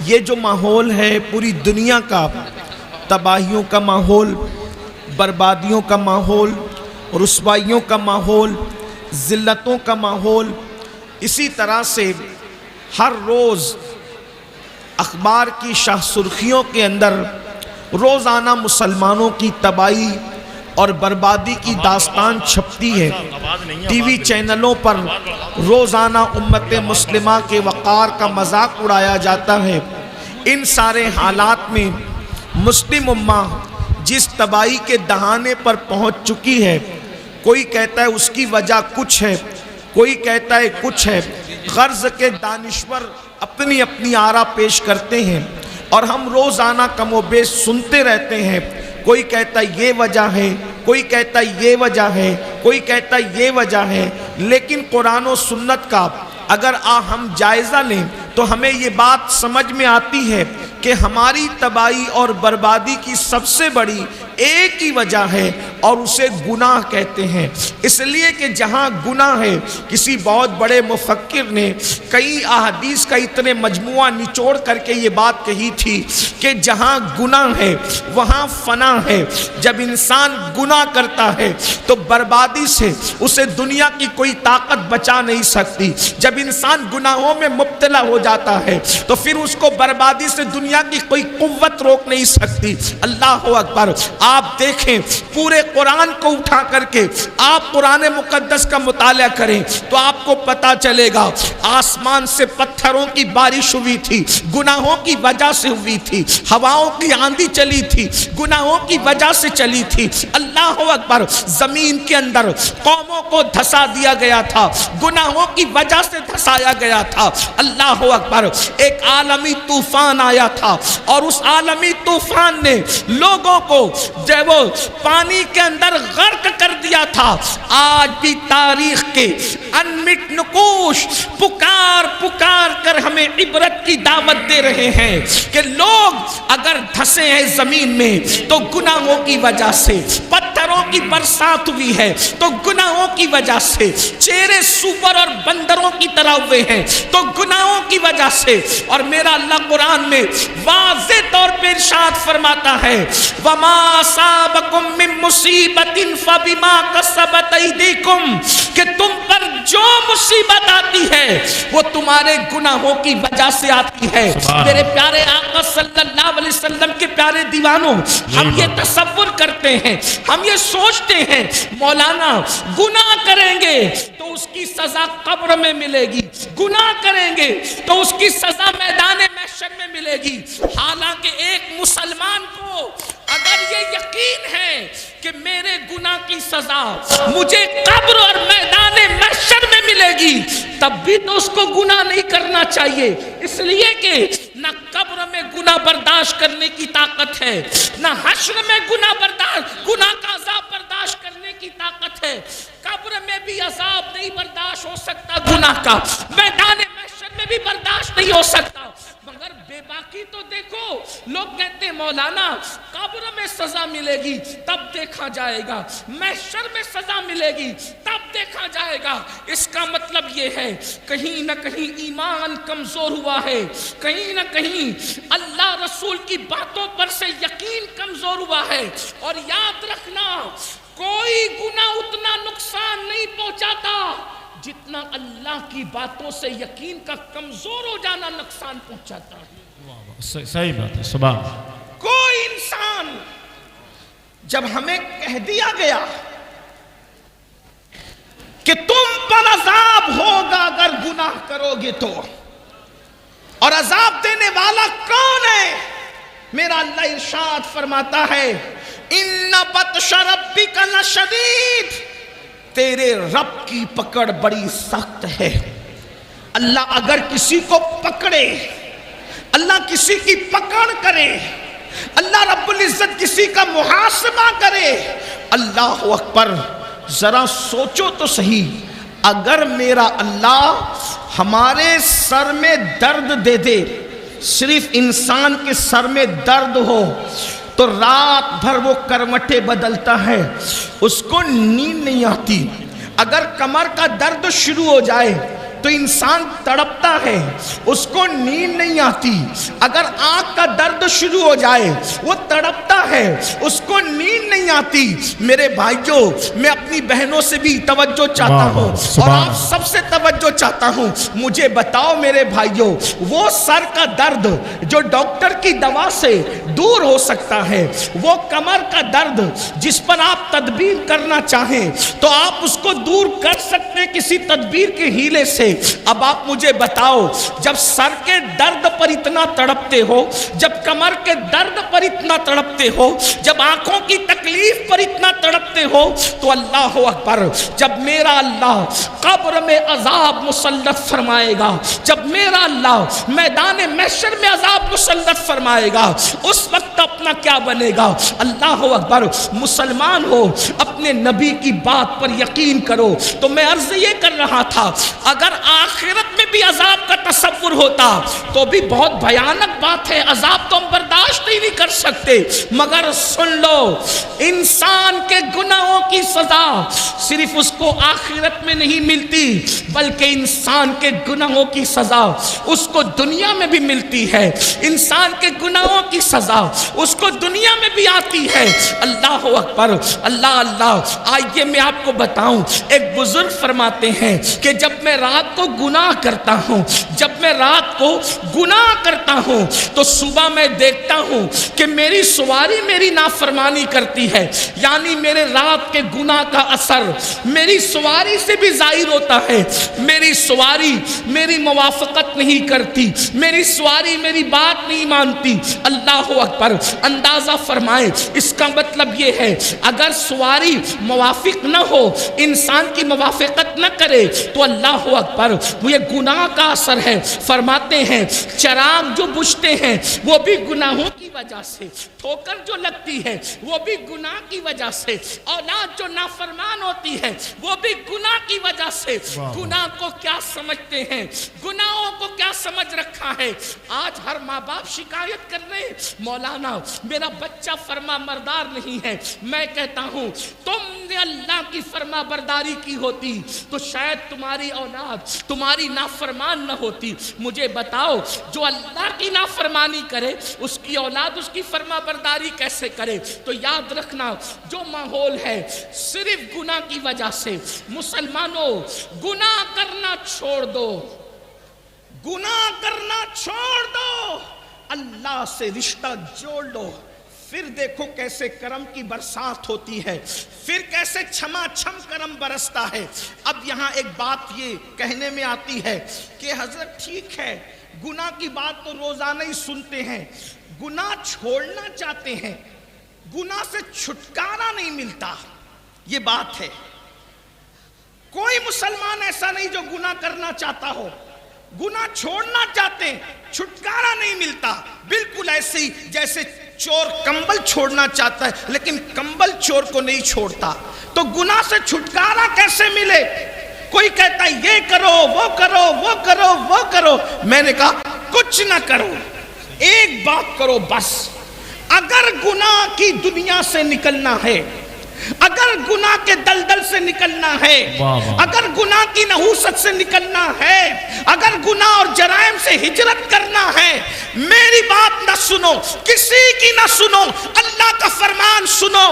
یہ جو ماحول ہے پوری دنیا کا تباہیوں کا ماحول، بربادیوں کا ماحول، رسوائیوں کا ماحول، ذلتوں کا ماحول، اسی طرح سے ہر روز اخبار کی شاہ سرخیوں کے اندر روزانہ مسلمانوں کی تباہی اور بربادی کی داستان چھپتی ہے۔ ٹی وی چینلوں پر روزانہ امت مسلمہ کے وقار کا مذاق اڑایا جاتا ہے۔ ان سارے حالات میں مسلم امہ جس تباہی کے دہانے پر پہنچ چکی ہے، کوئی کہتا ہے اس کی وجہ کچھ ہے، کوئی کہتا ہے کچھ ہے۔ غرض کے دانشور اپنی اپنی آرا پیش کرتے ہیں اور ہم روزانہ کم و بیش سنتے رہتے ہیں۔ کوئی کہتا ہے یہ وجہ ہے، کوئی کہتا ہے یہ وجہ ہے، کوئی کہتا ہے یہ وجہ ہے۔ لیکن قرآن و سنت کا اگر ہم جائزہ لیں تو ہمیں یہ بات سمجھ میں آتی ہے کہ ہماری تباہی اور بربادی کی سب سے بڑی ایک ہی وجہ ہے اور اسے گناہ کہتے ہیں۔ اس لیے کہ جہاں گناہ ہے، کسی بہت بڑے مفکر نے کئی احادیث کا اتنے مجموعہ نچوڑ کر کے یہ بات کہی تھی کہ جہاں گناہ ہے وہاں فنا ہے۔ جب انسان گناہ کرتا ہے تو بربادی سے اسے دنیا کی کوئی طاقت بچا نہیں سکتی۔ جب انسان گناہوں میں مبتلا ہو جاتا ہے تو پھر اس کو بربادی سے دنیا کی کوئی قوت روک نہیں سکتی۔ اللہ اکبر! آپ دیکھیں پورے قرآن کو اٹھا کر کے آپ قرآن مقدس کا مطالعہ کریں تو آپ کو پتا چلے گا آسمان سے پتھروں کی بارش ہوئی تھی، گناہوں کی وجہ سے ہوئی تھی۔ ہواؤں کی آندھی چلی تھی، گناہوں کی وجہ سے چلی تھی۔ اللہ اکبر! زمین کے اندر قوموں کو دھسا دیا گیا تھا، گناہوں کی وجہ سے دھسایا گیا تھا۔ اللہ اکبر! ایک عالمی طوفان آیا تھا اور اس عالمی طوفان نے لوگوں کو جب وہ پانی کے اندر غرق کر دیا تھا۔ آج بھی تاریخ کے انمٹ نقوش پکار پکار کر ہمیں عبرت کی دعوت دے رہے ہیں کہ لوگ اگر دھسے ہیں زمین میں تو گناہوں کی وجہ سے، پتھروں کی برسات ہوئی ہے تو گناہوں کی وجہ سے، چہرے سور اور بندروں کی طرح ہوئے ہیں تو گناہوں کی وجہ سے۔ اور میرا اللہ قرآن میں واضح طور پر ارشاد فرماتا ہے وَمَا أَصَابَكُم مِّن مُّصِيبَةٍ فَبِمَا كَسَبَتْ أَيْدِيكُمْ، کہ تم پر جو مصیبت آتی ہے وہ تمہارے گناہوں کی وجہ سے آتی ہے۔ میرے پیارے آقا صلی اللہ علیہ وسلم کے پیارے دیوانوں، ہم یہ تصور کرتے ہیں، ہم یہ سوچتے ہیں مولانا گناہ کریں گے تو اس کی سزا قبر میں ملے گی، گناہ کریں گے تو اس کی سزا میدان محشر میں ملے گی۔ حالانکہ ایک مسلمان کو اگر یہ یقین ہے کہ میرے گناہ کی سزا مجھے قبر اور میدان محشر میں ملے گی، تب بھی تو اس کو گناہ نہیں کرنا چاہیے۔ اس لیے کہ نہ قبر میں گناہ برداشت کرنے کی طاقت ہے، نہ حشر میں گناہ کا عذاب برداشت کرنے کی طاقت ہے۔ قبر میں بھی عذاب نہیں برداشت ہو سکتا گناہ کا، میدان محشر میں بھی برداشت نہیں ہو سکتا۔ مگر بے باکی تو دیکھو، لوگ کہتے ہیں مولانا قبر میں سزا ملے گی تب دیکھا جائے گا، محشر میں سزا ملے گی تب دیکھا جائے گا۔ اس کا مطلب یہ ہے کہیں نہ کہیں ایمان کمزور ہوا ہے، کہیں نہ کہیں اللہ رسول کی باتوں پر سے یقین کمزور ہوا ہے۔ اور یاد رکھنا کوئی گناہ اتنا نقصان نہیں پہنچاتا جتنا اللہ کی باتوں سے یقین کا کمزور ہو جانا نقصان پہنچاتا ہے۔ صحیح بات ہے، سبحان۔ کوئی انسان جب ہمیں کہہ دیا گیا کہ تم پر عذاب ہوگا اگر گناہ کرو گے تو، اور عذاب دینے والا کون ہے؟ میرا اللہ ارشاد فرماتا ہے ان بطش ربک لشدید، تیرے رب کی پکڑ بڑی سخت ہے۔ اللہ اگر کسی کو پکڑے، اللہ کسی کی پکڑ کرے، اللہ رب العزت کسی کا محاسبہ کرے، اللہ اکبر! ذرا سوچو تو صحیح، اگر میرا اللہ ہمارے سر میں درد دے دے، صرف انسان کے سر میں درد ہو تو رات بھر وہ کروٹیں بدلتا ہے، اس کو نیند نہیں آتی۔ اگر کمر کا درد شروع ہو جائے تو انسان تڑپتا ہے، اس کو نیند نہیں آتی. اگر آنکھ کا درد شروع ہو جائے وہ تڑپتا ہے، اس کو نیند نہیں آتی. میرے بھائیوں، میں اپنی بہنوں سے بھی توجہ چاہتا ہوں اور آپ سب سے توجہ چاہتا ہوں. مجھے بتاؤ میرے بھائیوں، وہ سر کا درد جو ڈاکٹر کی دوا سے دور ہو سکتا ہے، وہ کمر کا درد جس پر آپ تدبیر کرنا چاہیں تو آپ اس کو دور کر سکتے کسی تدبیر کے ہیلے سے. اب آپ مجھے بتاؤ، جب سر کے درد پر اتنا تڑپتے ہو، جب کمر کے درد پر اتنا تڑپتے ہو، جب آنکھوں کی تکلیف پر اتنا تڑپتے ہو، تو اللہ اکبر، جب میرا اللہ قبر میں عذاب مسلط فرمائے گا، جب میرا اللہ میدان محشر میں عذاب مسلط فرمائے گا، اس وقت اپنا کیا بنے گا؟ اللہ اکبر. مسلمان ہو، اپنے نبی کی بات پر یقین کرو. تو میں عرض یہ کر رہا تھا، اگر آخرت میں بھی عذاب کا تصور ہوتا تو بھی بہت بھیانک بات ہے، عذاب تو ہم برداشت ہی نہیں کر سکتے. مگر سن لو، انسان کے گناہوں کی سزا صرف اس کو آخرت میں نہیں ملتی، بلکہ انسان کے گناہوں کی سزا اس کو دنیا میں بھی ملتی ہے. انسان کے گناہوں کی سزا اس کو دنیا میں بھی آتی ہے. اللہ اکبر، اللہ اللہ. آئیے میں آپ کو بتاؤں، ایک بزرگ فرماتے ہیں کہ جب میں رات کو گناہ کرتا ہوں، جب میں رات کو گناہ کرتا ہوں تو صبح میں دیکھتا ہوں کہ میری سواری میری نافرمانی کرتی ہے. یعنی میرے رات کے گناہ کا اثر میری سواری سے بھی ظاہر ہوتا ہے. میری سواری میری موافقت نہیں کرتی، میری سواری میری بات نہیں مانتی. اللہ اکبر. اندازہ فرمائیں، اس کا مطلب یہ ہے اگر سواری موافق نہ ہو، انسان کی موافقت نہ کرے تو اللہ اکبر، وہ یہ گناہ کا اثر ہے. فرماتے ہیں چراغ جو بجھتے ہیں وہ بھی گناہوں کی وجہ سے، ٹھوکر جو لگتی ہے وہ بھی گناہ کی وجہ سے، اولاد جو نافرمان ہوتی ہے وہ بھی گناہ کی وجہ سے. گناہ کو کیا سمجھتے ہیں؟ گناہوں کو کیا سمجھ رکھا ہے؟ آج ہر ماں باپ شکایت کر رہے ہیں، مولانا میرا بچہ فرما بردار نہیں ہے. میں کہتا ہوں تم نے اللہ کی فرما برداری کی ہوتی تو شاید تمہاری اولاد تمہاری نافرمان نہ ہوتی. مجھے بتاؤ، جو اللہ کی نافرمانی کرے اس کی اولاد اس کی فرما برداری کیسے کرے؟ تو یاد رکھنا، جو ماحول ہے صرف گناہ کی وجہ سے. مسلمانوں، گناہ کرنا چھوڑ دو، گناہ کرنا چھوڑ دو، اللہ سے رشتہ جوڑ لو. پھر دیکھو کیسے کرم کی برسات ہوتی ہے، پھر کیسے چھما چھم کرم برستا ہے. اب یہاں ایک بات یہ کہنے میں آتی ہے کہ حضرت ٹھیک ہے، گناہ کی بات تو روزانہ ہی سنتے ہیں، گناہ چھوڑنا چاہتے ہیں، گناہ سے چھٹکارا نہیں ملتا. یہ بات ہے، کوئی مسلمان ایسا نہیں جو گناہ کرنا چاہتا ہو، گناہ چھوڑنا چاہتے ہیں، چھٹکارا نہیں ملتا. بالکل ایسے ہی جیسے چور کمبل چھوڑنا چاہتا ہے لیکن کمبل چور کو نہیں چھوڑتا. تو گناہ سے چھٹکارا کیسے ملے؟ کوئی کہتا ہے یہ کرو وہ کرو وہ کرو وہ کرو. میں نے کہا کچھ نہ کرو، ایک بات کرو بس. اگر گناہ کی دنیا سے نکلنا ہے، اگر گناہ کے دلدل سے نکلنا ہے، اگر گناہ کی نحوست سے نکلنا ہے، اگر گناہ اور جرائم سے ہجرت کرنا ہے، میری بات نہ سنو، کسی کی نہ سنو، اللہ کا فرمان سنو.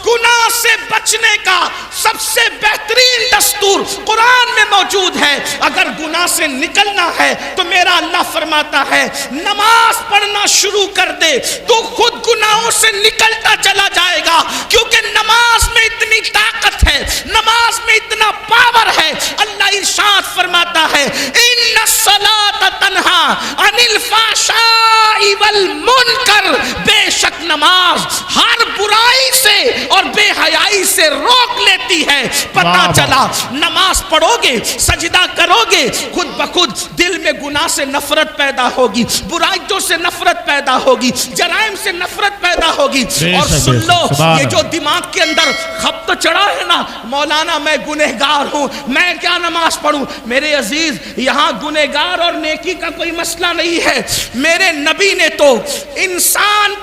گناہ سے بچنے کا سب سے بہترین دستور قرآن میں موجود ہے. اگر گناہ سے نکلنا ہے تو میرا اللہ فرماتا ہے نماز پڑھنا شروع کر دے تو خود گناہوں سے نکلتا چلا جائے گا. کیونکہ نماز میں اتنی طاقت ہے، نماز میں اتنا پاور ہے. اللہ ارشاد فرماتا ہے ان الصلاۃ تنہی عن الفحشاء والمنکر، بے شک نماز ہر برائی سے اور بے حیائی سے روک لیتی ہے. پتہ چلا نماز پڑھو گے، سجدہ کرو گے، خود بخود دل میں گناہ سے نفرت پیدا ہوگی، برائیوں سے نفرت پیدا ہوگی، جرائم سے نفرت پیدا ہوگی. اور سن لو، یہ جو دماغ کے اندر خبط چڑھا ہے نا، مولانا میں گنہگار ہوں، میں کیا نماز پڑھوں؟ میرے عزیز، یہاں گنہگار اور نیکی کا کوئی مسئلہ نہیں ہے. میرے نبی نے تو انسان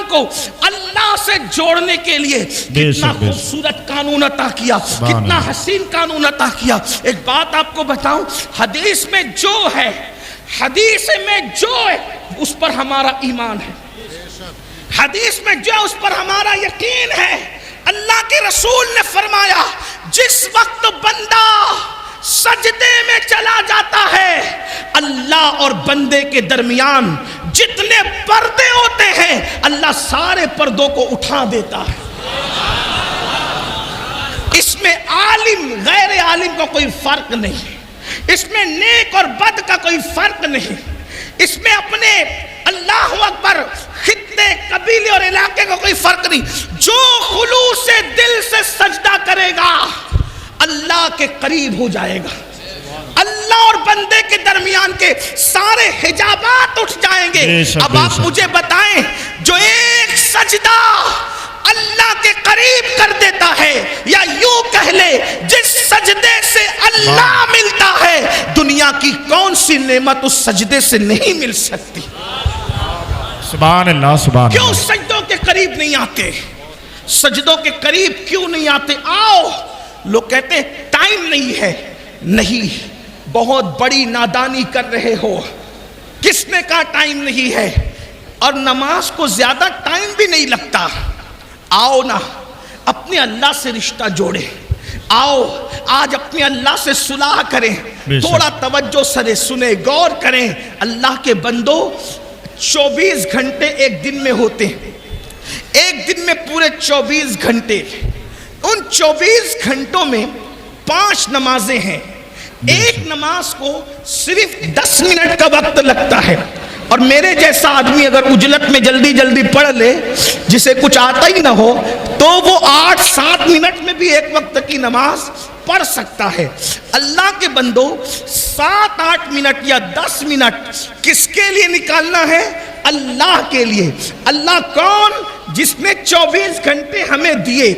کو اللہ سے جوڑنے کے لیے کتنا خوبصورت قانون عطا کیا، کتنا حسین قانون عطا کیا۔ ایک بات آپ کو بتاؤں، حدیث میں جو ہے، حدیث میں جو ہے اس پر ہمارا ایمان ہے، حدیث میں جو اس پر ہمارا یقین ہے۔ اللہ کے رسول نے فرمایا جس وقت بندہ سجدے میں چلا جاتا ہے، اللہ اور بندے کے درمیان جتنے پردے ہوتے ہیں اللہ سارے پردوں کو اٹھا دیتا ہے۔ اس میں عالم غیر عالم کا کوئی فرق نہیں، اس میں نیک اور بد کا کوئی فرق نہیں، اس میں اپنے اللہ اکبر خطے قبیلے اور علاقے کا کوئی فرق نہیں۔ جو خلوص سے دل سے سجدہ کرے گا اللہ کے قریب ہو جائے گا، اللہ اور بندے کے درمیان کے سارے حجابات اٹھ جائیں گے۔ اب آپ مجھے بتائیں جو ایک سجدہ اللہ کے قریب کر دیتا ہے، یا یوں کہہ لے جس سجدے سے اللہ ملتا ہے، دنیا کی کون سی نعمت اس سجدے سے نہیں مل سکتی؟ سبحان اللہ سبحان اللہ۔ کیوں سجدوں کے قریب نہیں آتے؟ سجدوں کے قریب کیوں نہیں آتے؟ آؤ، لوگ کہتے ہیں ٹائم نہیں ہے۔ نہیں، بہت بڑی نادانی کر رہے ہو۔ کس نے کہا ٹائم نہیں ہے؟ اور نماز کو زیادہ ٹائم بھی نہیں لگتا۔ آؤ نا اپنے اللہ سے رشتہ جوڑیں، آؤ آج اپنے اللہ سے صلح کریں، تھوڑا توجہ سے سنیں، غور کریں۔ اللہ کے بندو 24 گھنٹے ایک دن میں ہوتے ہیں، ایک دن میں پورے 24 گھنٹے، ان 24 گھنٹوں میں 5 نمازیں ہیں، ایک نماز کو صرف 10 منٹ کا وقت لگتا ہے۔ اور میرے جیسا آدمی اگر اجلت میں جلدی جلدی پڑھ لے، جسے کچھ آتا ہی نہ ہو، تو وہ 8-7 منٹ میں بھی ایک وقت کی نماز پڑھ سکتا ہے۔ اللہ کے بندو 7-8 منٹ یا 10 منٹ کس کے لیے نکالنا ہے؟ اللہ کے لیے۔ اللہ کون؟ جس نے 24 گھنٹے ہمیں دیے۔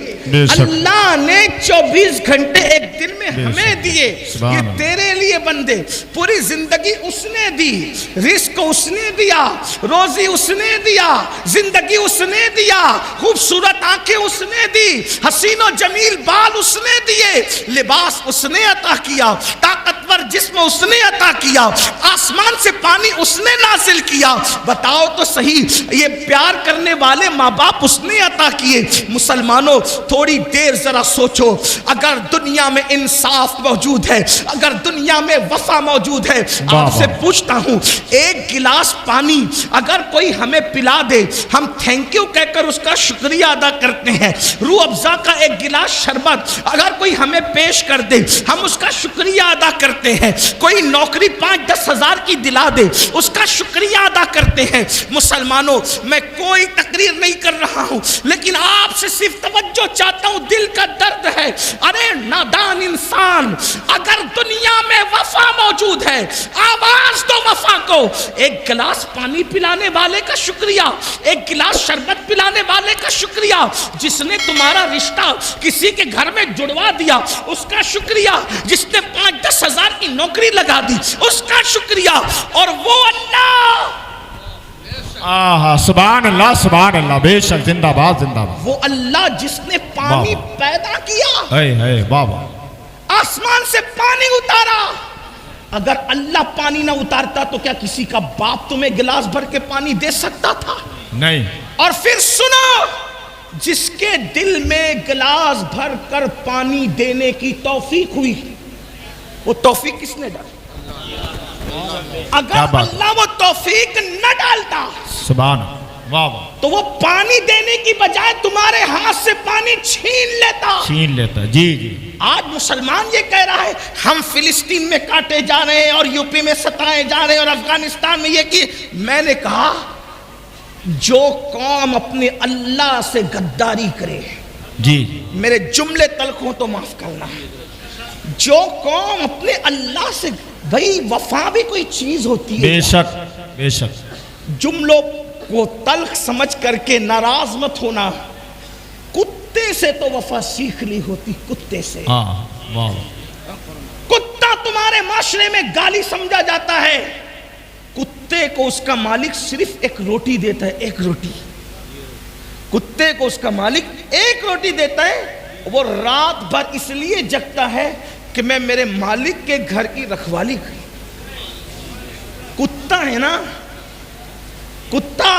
اللہ نے 24 گھنٹے ایک دن میں ہمیں دیے۔ یہ تیرے لیے بندے، پوری زندگی اس نے دی، رزق اس نے دیا، روزی اس نے دیا، زندگی اس نے دیا، خوبصورت آنکھیں اس نے دی، حسین و جمیل بال اس نے دیے، لباس اس نے عطا کیا، طاقتور جسم اس نے عطا کیا، آسمان سے پانی اس نے نازل کیا۔ بتاؤ تو صحیح، یہ پیار کرنے والے ماں باپ اس نے عطا کیے۔ مسلمانوں تھوڑی دیر ذرا سوچو، اگر دنیا میں انصاف موجود ہے، اگر دنیا میں وفا موجود ہے، آپ سے پوچھتا ہوں ایک گلاس پانی اگر کوئی ہمیں پلا دے، ہم تھینک یو کہہ کر اس کا شکریہ ادا کرتے ہیں۔ روح افزا کا ایک گلاس شربت اگر کوئی ہمیں پیش کر دے، ہم اس کا شکریہ ادا کرتے ہیں۔ کوئی نوکری 5-10 ہزار کی دلا دے، اس کا شکریہ ادا کرتے ہیں۔ مسلمانوں میں کوئی تقریر نہیں کر رہا ہوں، لیکن آپ سے صرف توجہ چاہتا ہوں، دل کا درد ہے۔ ارے نادان انسان، اگر دنیا میں وفا موجود ہے، آواز دو وفا کو۔ ایک گلاس پانی پلانے والے کا شکریہ، ایک گلاس شربت پلانے والے کا شکریہ، جس نے تمہارا رشتہ کسی کے گھر میں جڑوا دیا اس کا شکریہ، جس نے 5-10 ہزار کی نوکری لگا دی اس کا شکریہ۔ اور وہ اللہ، سبحان اللہ سبحان اللہ، بے شک، زندہ باد زندہ باد۔ وہ اللہ جس نے پانی پیدا کیا، بابا آسمان سے پانی اتارا۔ اگر اللہ پانی نہ اتارتا تو کیا کسی کا باپ تمہیں گلاس بھر کے پانی دے سکتا تھا؟ نہیں۔ اور پھر سنو، جس کے دل میں گلاس بھر کر پانی دینے کی توفیق ہوئی، وہ توفیق کس نے ڈالی؟ اگر اللہ وہ توفیق نہ ڈالتا، سبحان اللہ، تو وہ پانی دینے کی بجائے تمہارے ہاتھ سے پانی چھین لیتا۔ جی۔ آج مسلمان یہ کہہ رہا ہے ہم فلسطین میں کاٹے جا رہے ہیں اور یوپی میں ستائے جا رہے ہیں اور افغانستان میں یہ کی۔ میں نے کہا جو قوم اپنے اللہ سے غداری کرے، جی میرے جملے تلخ ہوں تو معاف کرنا، جو قوم اپنے اللہ سے، بھئی وفا بھی کوئی چیز ہوتی ہے، بے شک بے شک، جملوں کو تلخ سمجھ کر کے ناراض مت ہونا۔ کتے سے تو وفا سیکھ لی ہوتی، کتے سے۔ کتا تمہارے معاشرے میں گالی سمجھا جاتا ہے، کتے کو اس کا مالک صرف ایک روٹی دیتا ہے، ایک روٹی۔ کتے کو اس کا مالک ایک روٹی دیتا ہے، وہ رات بھر اس لیے جگتا ہے کہ میں میرے مالک کے گھر کی رکھوالی کروں۔ کتا ہے نا، کتا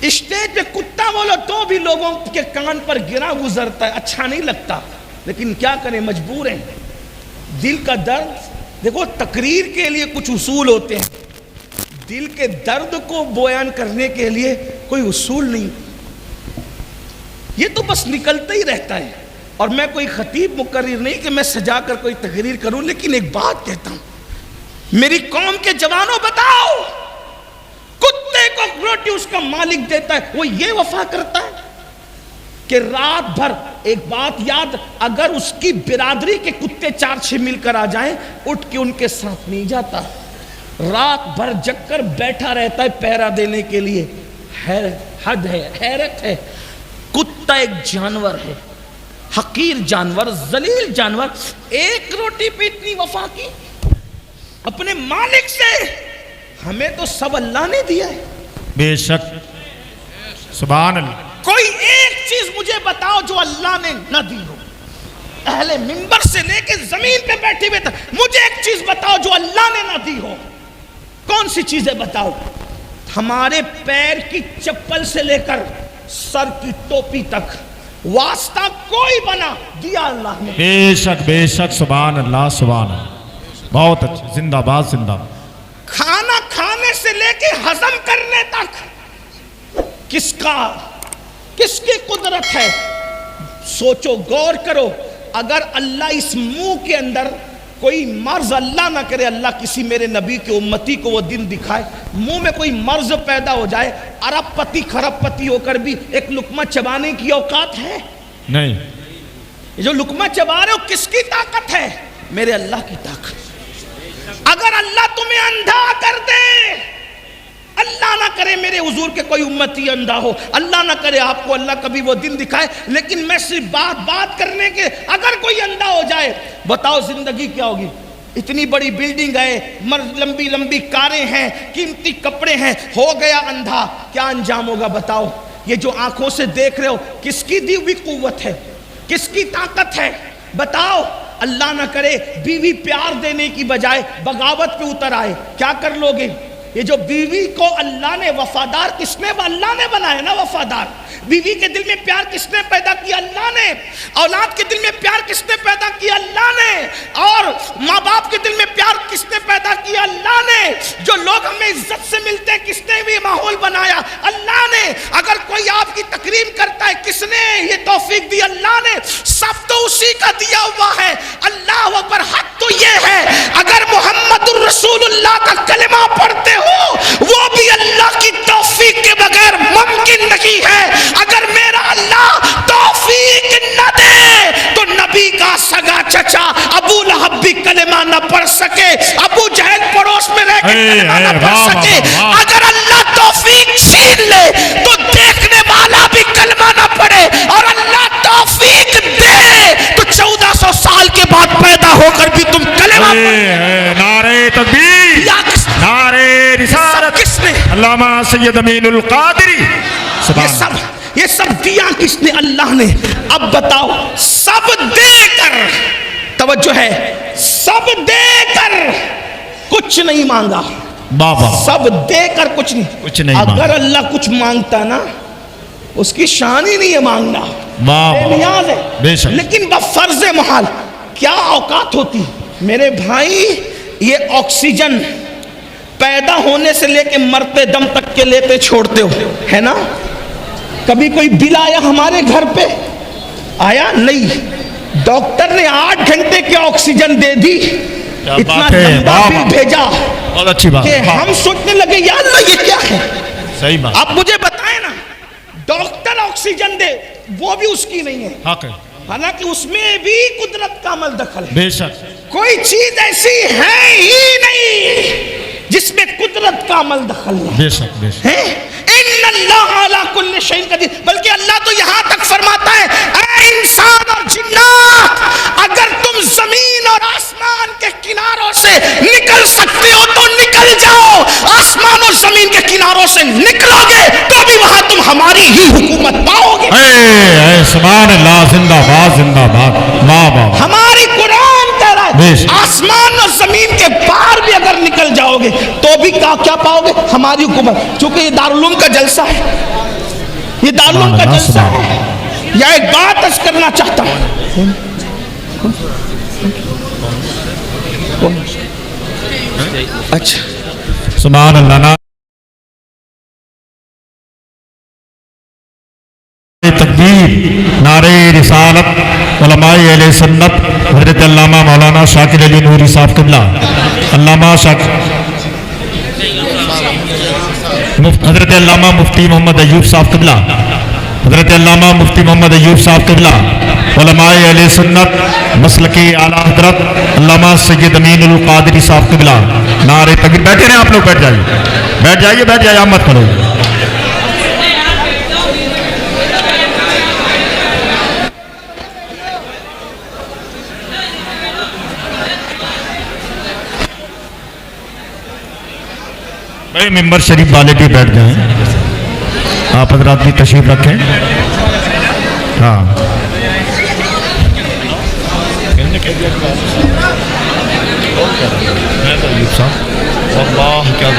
اسٹیج پہ کتا بولو تو بھی لوگوں کے کان پر گرا گزرتا ہے، اچھا نہیں لگتا، لیکن کیا کریں، مجبور ہیں۔ دل کا درد دیکھو، تقریر کے لیے کچھ اصول ہوتے ہیں، دل کے درد کو بیان کرنے کے لیے کوئی اصول نہیں، یہ تو بس نکلتا ہی رہتا ہے۔ اور میں کوئی خطیب مقرر نہیں کہ میں سجا کر کوئی تقریر کروں، لیکن ایک بات کہتا ہوں، میری قوم کے جوانوں بتاؤ، کتے کو روٹی اس کا مالک دیتا ہے، وہ یہ وفا کرتا ہے کہ رات بھر، ایک بات یاد، اگر اس کی برادری کے کتے 4-6 مل کر آ جائیں، اٹھ کے ان کے ساتھ نہیں جاتا، رات بھر جگ کر بیٹھا رہتا ہے پہرا دینے کے لیے۔ حد ہے، حیرت ہے۔ کتا ایک جانور ہے، حقیر جانور، ذلیل جانور، ایک روٹی پہ اتنی وفا کی اپنے مالک سے۔ ہمیں تو سب اللہ نے دیا ہے۔ بے شک، سبحان اللہ۔ کوئی ایک چیز مجھے بتاؤ جو اللہ نے نہ دی ہو، اہل منبر سے لے کے زمین پہ بیٹھے ہوئے تک مجھے ایک چیز بتاؤ جو اللہ نے نہ دی ہو۔ کون سی چیزیں بتاؤ؟ ہمارے پیر کی چپل سے لے کر سر کی ٹوپی تک واسطہ کوئی بنا دیا اللہ نے۔ بے شک بے شک، سبحان اللہ سبحان اللہ، بہت اچھا، زندہ باد زندہ باد۔ کھانا کھانے سے لے کے ہضم کرنے تک کس کی قدرت ہے؟ سوچو، غور کرو، اگر اللہ اس منہ کے اندر کوئی مرض، اللہ نہ کرے، اللہ کسی میرے نبی کے امتی کو وہ دن دکھائے، منہ میں کوئی مرض پیدا ہو جائے، ارب پتی خرب پتی ہو کر بھی ایک لقمہ چبانے کی اوقات ہے؟ نہیں۔ یہ جو لقمہ چبا رہے ہو کس کی طاقت ہے؟ میرے اللہ کی طاقت۔ اگر اللہ تمہیں اندھا کر دے، اللہ نہ کرے میرے حضور کے کوئی امتی اندھا ہو، اللہ نہ کرے آپ کو اللہ کبھی وہ دن دکھائے، لیکن میں صرف بات کرنے کے، اگر کوئی اندھا ہو جائے، بتاؤ زندگی کیا ہوگی؟ اتنی بڑی بلڈنگ ہے، لمبی لمبی کاریں ہیں، قیمتی کپڑے ہیں، ہو گیا اندھا، کیا انجام ہوگا بتاؤ؟ یہ جو آنکھوں سے دیکھ رہے ہو کس کی دی ہوئی قوت ہے، کس کی طاقت ہے بتاؤ؟ اللہ نہ کرے بیوی پیار دینے کی بجائے بغاوت پہ اتر آئے، کیا کر لو گے؟ یہ جو بیوی کو اللہ نے وفادار، کس نے؟ اللہ نے بنایا نا وفادار۔ بیوی کے دل میں پیار کس نے پیدا کیا؟ اللہ نے۔ اولاد کے دل میں پیار کس نے پیدا کیا؟ اللہ نے۔ اور ماں باپ کے دل میں پیار کس نے پیدا کیا؟ اللہ نے۔ جو لوگ ہمیں عزت سے ملتے ہیں کس نے بھی ماحول بنایا؟ اللہ نے۔ اگر کوئی آپ کی تکریم کرتا ہے کس نے یہ توفیق دی؟ اللہ نے۔ سب تو اسی کا دیا ہوا ہے۔ اللہ اکبر۔ حق تو یہ ہے اگر محمد الرسول اللہ کا کلمہ پڑھتے ہو وہ بھی اللہ کی توفیق کے بغیر ممکن نہیں ہے۔ اگر میرا اللہ توفیق نہ دے تو نبی کا سگا چچا ابو لہب بھی کلمہ نہ پڑھ سکے، ابو جہل پڑوس میں رہ کے کلمہ نہ پڑھ سکے۔ اگر اللہ توفیق چھین لے تو دیکھنے والا بھی کلمہ نہ پڑھے، اور اللہ توفیق دے تو 1400 سال کے بعد پیدا ہو کر بھی تم کلمہ پڑھے۔ نعرہ تکبیر، نعرہ رسالت، علامہ سید امین القادری۔ یہ سب دیا کس نے؟ اللہ نے۔ اب بتاؤ، سب دے کر، توجہ ہے، سب دے کر کچھ نہیں مانگا، بابا سب دے کر کچھ نہیں۔ اگر اللہ کچھ مانگتا نا، اس کی شان ہی نہیں ہے مانگنا، بے نیاز ہے، لیکن بفرض محال کیا اوقات ہوتی میرے بھائی؟ یہ آکسیجن پیدا ہونے سے لے کے مرتے دم تک کے لیتے چھوڑتے ہو، ہے نا؟ کبھی کوئی بل آیا ہمارے گھر پہ؟ آیا نہیں۔ ڈاکٹر نے 8 گھنٹے کی آکسیجن دے دی، اتنا لمبا بل بھیجا کہ ہم سوچنے لگے یا اللہ یہ کیا ہے۔ صحیح بات۔ اب مجھے بتائیں نا، ڈاکٹر آکسیجن دے وہ بھی اس کی نہیں ہے، حق ہے، حالانکہ اس میں بھی قدرت کا عمل دخل ہے۔ بے شک، کوئی چیز ایسی ہے ہی نہیں جس میں قدرت کا عمل دخل ہے۔ بے شک بے شک۔ ان اللہ علی کل شیء قدیر، بلکہ اللہ تو یہاں تک فرماتا ہے اے انسان اور جنات، اگر تم زمین اور آسمان کے کناروں سے نکل سکتے ہو تو نکل جاؤ، آسمان اور زمین کے کناروں سے نکلو گے تو بھی وہاں تم ہماری سبحان اللہ، زندہ باد زندہ باد، واہ واہ، ہماری قرآن کہہ رہا بے ہے شک۔ آسمان اور زمین کے پار بھی اگر نکل جاؤ گے تو بھی کیا پاؤ گے؟ ہماری حکومت۔ چونکہ یہ دارالعلوم کا جلسہ ہے، یہ دارالعلوم کا جلسہ ہے۔ یا ایک بات عرض کرنا چاہتا ہوں، اچھا سبحان اللہ، نعرہ تکبیر، نعرہ رسالت، علماء اہل سنت، حضرت علامہ مولانا شاکر علی نوری صاحب قبلہ، علامہ حضرت علامہ مفتی محمد ایوب صاحب قبلہ، حضرت علامہ مفتی محمد ایوب صاحب قبلہ، علماء اہل سنت مسلکی اعلیٰ حضرت علامہ سید امین القادری صاحب قبلہ، نعرہ تکبیر۔ بیٹھے رہیں آپ لوگ، بیٹھ جائیے، بیٹھ جائیے، بیٹھ جائیے، آپ مت کرو۔ بھائی ممبر شریف والے بھی بیٹھ جائیں، آپ حضرات بھی تشریف رکھیں۔ ہاں اللہ کیا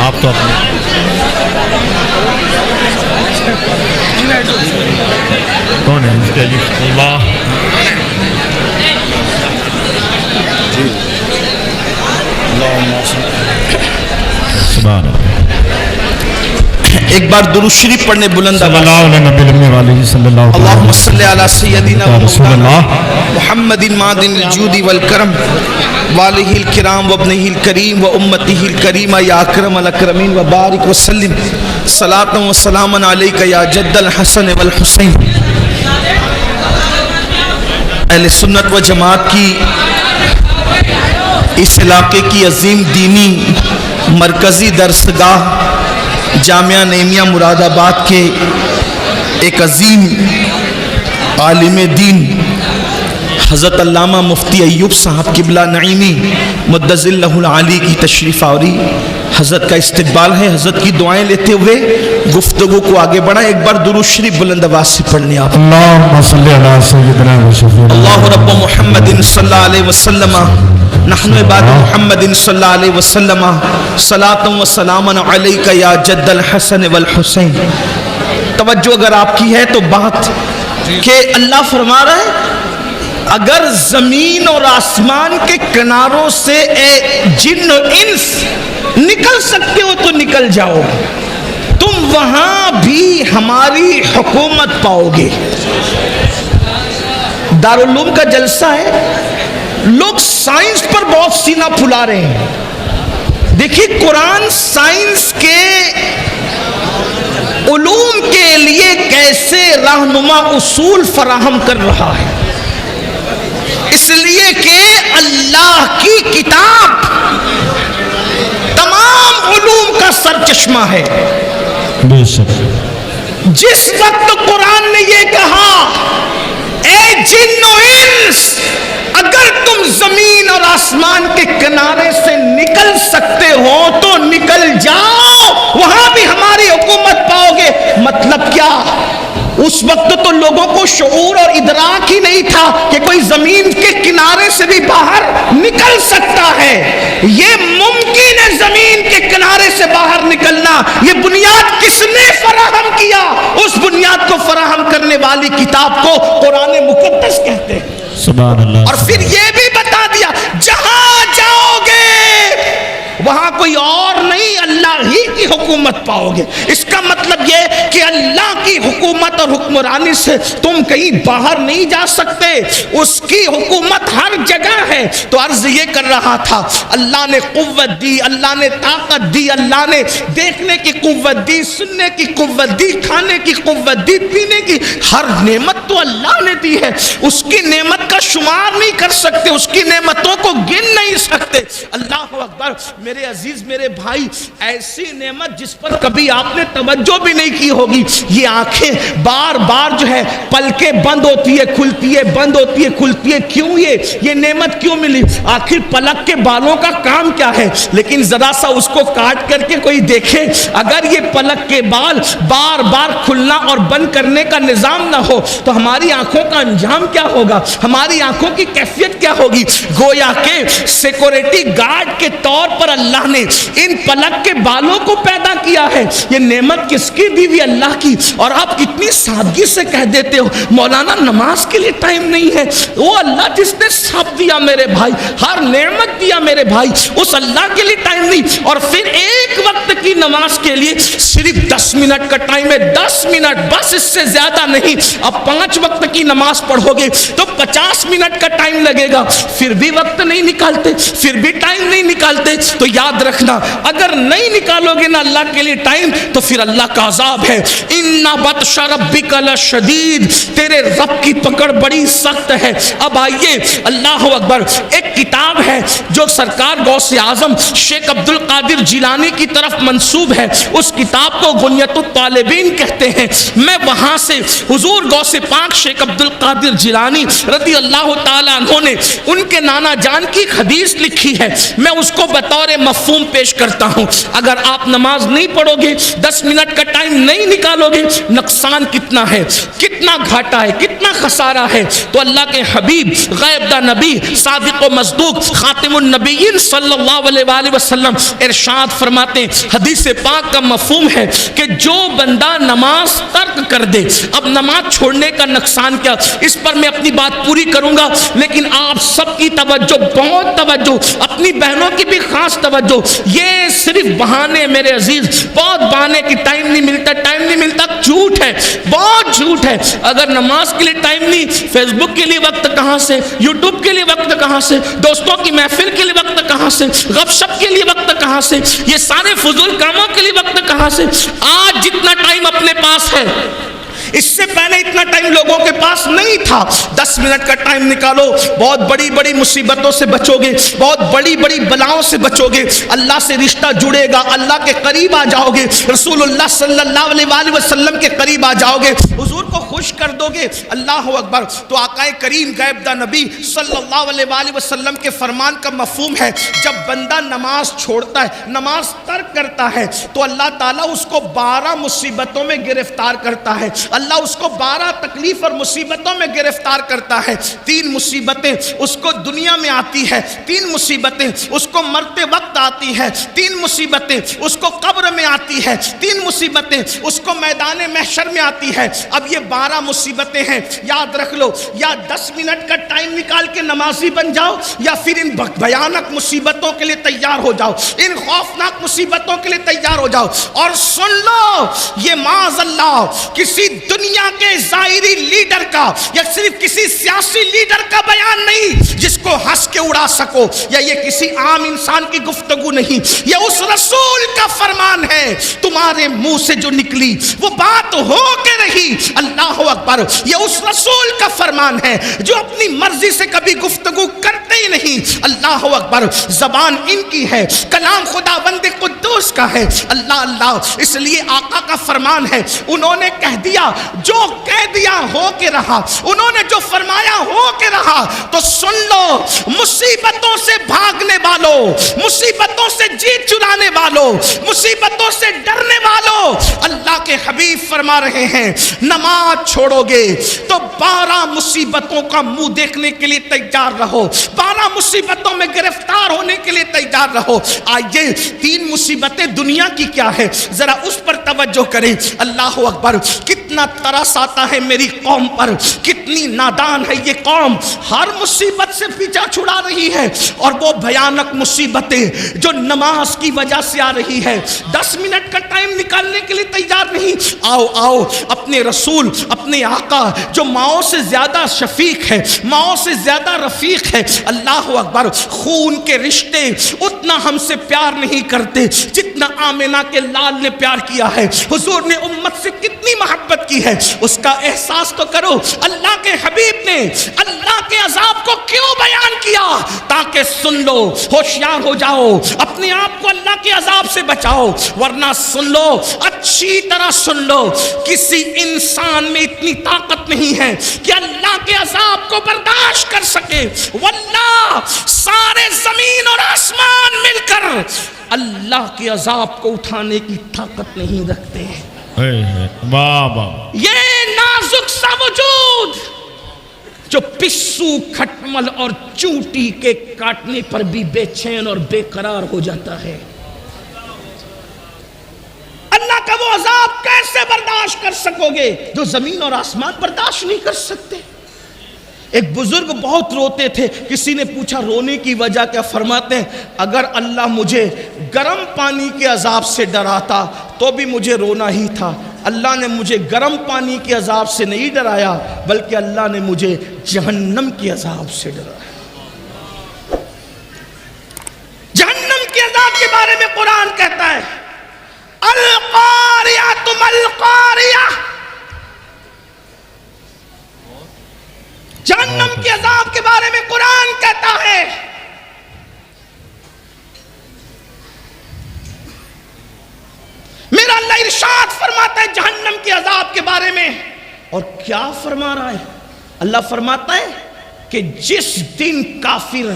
آپ تو اپنے کون ہے اللہ سبحان اللہ۔ ایک بار درود شریف پڑھنے بلند صلی اللہ علیہ نبی علیہ صلی اللہ اللہم صلی علی سیدنا رسول اللہ محمد معدن الجود والکرم والہ الکرام وابنہ الکریم و امتہ الکریم یا اکرم الاکرمین وبارک وسلم صلاۃ و سلام علیک یا جد الحسن والحسین۔ اہل سنت و جماعت کی اس علاقے کی عظیم دینی مرکزی درسگاہ جامعہ نعیمیہ مراد آباد کے ایک عظیم عالم دین حضرت علامہ مفتی ایوب صاحب قبلہ نعیمی مدظ اللہ العالی کی تشریف آوری، حضرت کا استقبال ہے۔ حضرت کی دعائیں لیتے ہوئے گفتگو کو آگے بڑھا۔ ایک بار درود شریف بلند آواز سے پڑھنے آپ۔ اللہم صلی علی سیدنا و شفیع اللہ رب محمد صلی اللہ علیہ وسلم نحن عباد محمد صلی اللہ علیہ وسلم صلاۃ و سلام علیک یا جد الحسن والحسین۔ توجہ اگر آپ کی ہے تو بات کہ اللہ فرما رہا ہے اگر زمین اور آسمان کے کناروں سے اے جن و انس نکل سکتے ہو تو نکل جاؤ، تم وہاں بھی ہماری حکومت پاؤ گے۔ دارالعلوم کا جلسہ ہے، لوگ سائنس پر بہت سینہ پھلا رہے ہیں۔ دیکھیے قرآن سائنس کے علوم کے لیے کیسے رہنما اصول فراہم کر رہا ہے، اس لیے کہ اللہ کی کتاب تمام علوم کا سرچشمہ ہے۔ بے شک جس وقت قرآن نے یہ کہا اے جن و انس اگر تم زمین اور آسمان کے کنارے سے نکل سکتے ہو تو نکل جاؤ، وہاں بھی ہماری حکومت پاؤ گے۔ مطلب کیا؟ اس وقت تو لوگوں کو شعور اور ادراک ہی نہیں تھا کہ کوئی زمین کے کنارے سے بھی باہر نکل سکتا ہے۔ یہ ممکن ہے زمین کے کنارے سے باہر نکلنا۔ یہ بنیاد کس نے فراہم کیا؟ اس بنیاد کو فراہم کرنے والی کتاب کو قرآن مقدس کہتے ہیں۔ سبحان اللہ۔ اور پھر یہ بھی بتا دیا جہاں جاؤ گے وہاں کوئی اور نہیں، اللہ ہی کی حکومت پاؤ گے۔ اس کا مطلب یہ کہ اللہ کی حکومت اور حکمرانی سے تم کہیں باہر نہیں جا سکتے، اس کی حکومت ہر جگہ ہے۔ تو عرض یہ کر رہا تھا اللہ نے قوت دی، اللہ نے طاقت دی، اللہ نے دیکھنے کی قوت دی، سننے کی قوت دی، کھانے کی قوت دی، پینے کی، ہر نعمت تو اللہ نے دی ہے۔ اس کی نعمت کا شمار نہیں کر سکتے، اس کی نعمتوں کو گن نہیں سکتے۔ اللہ اکبر۔ میرے عزیز میرے بھائی فرمائی ایسی نعمت جس پر کبھی آپ نے توجہ بھی نہیں کی ہوگی، یہ آنکھیں بار بار جو ہے پلکیں بند ہوتی ہے کھلتی ہے، بند ہوتی ہے کھلتی ہے، کیوں یہ نعمت کیوں ملی؟ آخر پلک کے بالوں کا کام کیا ہے؟ لیکن ذرا سا اس کو کاٹ کر کے کوئی دیکھے، اگر یہ پلک کے بال بار بار کھلنا اور بند کرنے کا نظام نہ ہو تو ہماری آنکھوں کا انجام کیا ہوگا، ہماری آنکھوں کی کیفیت کیا ہوگی؟ گویا کہ سیکورٹی گارڈ کے طور پر اللہ نے ان پلک کے بالوں کو پیدا کیا ہے۔ یہ نعمت کس کی دی ہوئی؟ اللہ کی۔ اور آپ کتنی سادگی سے کہہ دیتے ہو مولانا نماز کے لیے ٹائم نہیں ہے۔ وہ اللہ جس نے سب دیا میرے بھائی، ہر نعمت دیا میرے بھائی، اس اللہ کے لیے ٹائم نہیں۔ اور پھر ایک وقت کی نماز کے لیے صرف 10 منٹ کا ٹائم ہے، 10 منٹ بس، اس سے زیادہ نہیں۔ اب 5 وقت کی نماز پڑھو گے تو 50 منٹ کا ٹائم لگے گا، پھر بھی وقت نہیں نکالتے، پھر بھی ٹائم نہیں نکالتے۔ تو یاد رکھنا اگر نہیں نکالو گے نا اللہ کے لیے ٹائم تو پھر اللہ کا عذاب ہے۔ ان بطش ربک لشدید، تیرے رب کی پکڑ بڑی سخت ہے۔ اب آئیے، اللہ اکبر، ایک کتاب ہے جو سرکار غوث اعظم شیخ عبد القادر جیلانی کی طرف منسوب ہے، اس کتاب کو غنیۃ الطالبین کہتے ہیں۔ میں وہاں سے حضور غوث پاک شیخ عبد القادر جیلانی رضی اللہ تعالیٰ عنہ نے ان کے نانا جان کی حدیث لکھی ہے، میں اس کو بطور مفہوم پیش کرتا ہوں۔ اگر آپ نماز نہیں پڑھو گے، 10 منٹ کا ٹائم نہیں نکالو گے، نقصان کتنا ہے، کتنا گھاٹا ہے، کتنا خسارہ ہے۔ تو اللہ کے حبیب غیب دا نبی صادق و مصدوق خاتم النبیین صلی اللہ علیہ وآلہ وسلم ارشاد فرماتے ہیں، حدیث پاک کا مفہوم ہے کہ جو بندہ نماز ترک کر دے، اب نماز چھوڑنے کا نقصان کیا، اس پر میں اپنی بات پوری کروں گا، لیکن آپ سب کی توجہ، بہت توجہ، اپنی بہنوں کی بھی خاص توجہ۔ یہ صرف بہانے میرے عزیز، بہت بہانے کی ٹائم نہیں ملتا، ٹائم نہیں ملتا، جھوٹ ہے، بہت جھوٹ ہے۔ اگر نماز کے لیے ٹائم نہیں، فیس بک کے لیے وقت کہاں سے، یوٹیوب کے لیے وقت کہاں سے، دوستوں کی محفل کے لیے وقت کہاں سے، غب شپ کے لیے وقت کہاں سے، یہ سارے فضول کاموں کے لیے وقت کہاں سے؟ آج جتنا ٹائم اپنے پاس ہے، اس سے پہلے اتنا ٹائم لوگوں کے پاس نہیں تھا۔ 10 منٹ کا ٹائم نکالو، بہت بڑی بڑی مصیبتوں سے بچو گے، بہت بڑی بڑی بلاؤں سے بچو گے، اللہ سے رشتہ جڑے گا، اللہ کے قریب آ جاؤ گے، رسول اللہ صلی اللہ علیہ وآلہ وسلم کے قریب آ جاؤ گے، حضور کو خوش کر دو گے۔ اللہ اکبر۔ تو آقا کریم غیب دا نبی صلی اللہ علیہ وآلہ وسلم کے فرمان کا مفہوم ہے، جب بندہ نماز چھوڑتا ہے، نماز ترک کرتا ہے، تو اللہ تعالیٰ اس کو 12 مصیبتوں میں گرفتار کرتا ہے، اللہ اس کو 12 تکلیف اور مصیبتوں میں گرفتار کرتا ہے۔ 3 مصیبتیں اس کو دنیا میں آتی ہے، 3 مصیبتیں اس کو مرتے وقت آتی ہے، 3 مصیبتیں اس کو قبر میں آتی ہے، 3 مصیبتیں اس کو میدان محشر میں آتی ہے۔ اب یہ 12 مصیبتیں ہیں، یاد رکھ لو، یا 10 منٹ کا ٹائم نکال کے نمازی بن جاؤ، یا پھر ان بھیانک مصیبتوں کے لیے تیار ہو جاؤ، ان خوفناک مصیبتوں کے لیے تیار ہو جاؤ۔ اور سن لو، یہ معاذ اللہ کسی دنیا کے ظاہری لیڈر کا یا صرف کسی سیاسی لیڈر کا بیان نہیں جس کو ہنس کے اڑا سکو، یا یہ کسی عام انسان کی گفتگو نہیں، یہ اس رسول کا فرمان ہے، تمہارے منہ سے جو نکلی وہ بات ہو کے رہی۔ اللہ اکبر۔ یہ اس رسول کا فرمان ہے جو اپنی مرضی سے کبھی گفتگو کرتے ہی نہیں۔ اللہ اکبر۔ زبان ان کی ہے، کلام خداوند قدوس کا ہے۔ اللہ اللہ۔ اس لیے آقا کا فرمان ہے، انہوں نے کہہ دیا، جو کہہ دیا ہو کے رہا، انہوں نے جو فرمایا ہو کے رہا۔ تو سن لو، مصیبتوں سے بھاگنے والوں، مصیبتوں سے جیت چرانے والوں، مصیبتوں سے ڈرنے والوں، اللہ کے حبیب فرما رہے ہیں، نماز چھوڑو گے تو 12 مصیبتوں کا منہ دیکھنے کے لیے تیار رہو، 12 مصیبتوں میں گرفتار ہونے کے لیے تیار رہو۔ آئیے 3 مصیبتیں دنیا کی کیا ہے، ذرا اس پر توجہ کریں۔ اللہ اکبر۔ کتنا ترس آتا ہے میری قوم پر، کتنی نادان ہے یہ قوم، ہر مصیبت سے پیچھا چھڑا رہی ہے، اور وہ بھیانک مصیبتیں جو نماز کی وجہ سے آ رہی ہے، 10 منٹ کا ٹائم نکالنے کے لیے تیار نہیں۔ آؤ آؤ، اپنے رسول، اپنے آقا جو ماؤں سے زیادہ شفیق ہے، ماؤں سے زیادہ رفیق ہے، اللہ اکبر، خون کے رشتے اتنا ہم سے پیار نہیں کرتے جتنا آمنہ کے لال نے پیار کیا ہے۔ حضور نے امت سے کتنی محبت کی ہے، اس کا احساس تو کرو۔ اللہ کے حبیب نے اللہ کے عذاب کو کیوں بیان کیا؟ تاکہ سن لو، ہوشیار ہو جاؤ، اپنے آپ کو اللہ کے عذاب سے بچاؤ، ورنہ سن لو، اچھی طرح سن لو، کسی انسان میں اتنی طاقت نہیں ہے کہ اللہ کے عذاب کو برداشت کر سکے۔ واللہ سارے زمین اور آسمان مل کر اللہ کے عذاب کو اٹھانے کی طاقت نہیں رکھتے۔ یہ نازک سا وجود جو پسو، کھٹمل اور چونٹی کے کاٹنے پر بھی بے چین اور بے قرار ہو جاتا ہے، اللہ کا وہ عذاب کیسے برداشت کر سکو گے جو زمین اور آسمان برداشت نہیں کر سکتے؟ ایک بزرگ بہت روتے تھے، کسی نے پوچھا رونے کی وجہ کیا؟ فرماتے ہیں اگر اللہ مجھے گرم پانی کے عذاب سے ڈراتا تو بھی مجھے رونا ہی تھا، اللہ نے مجھے گرم پانی کے عذاب سے نہیں ڈرایا بلکہ اللہ نے مجھے جہنم کے عذاب سے ڈرایا۔ جہنم کے عذاب کے بارے میں قرآن کہتا ہے القاریہ القاریہ، جہنم کے عذاب کے بارے میں قرآن کہتا ہے میرا اللہ ارشاد فرماتا ہے جہنم کے عذاب کے بارے میں، اور کیا فرما رہا ہے؟ اللہ فرماتا ہے کہ جس دن کافر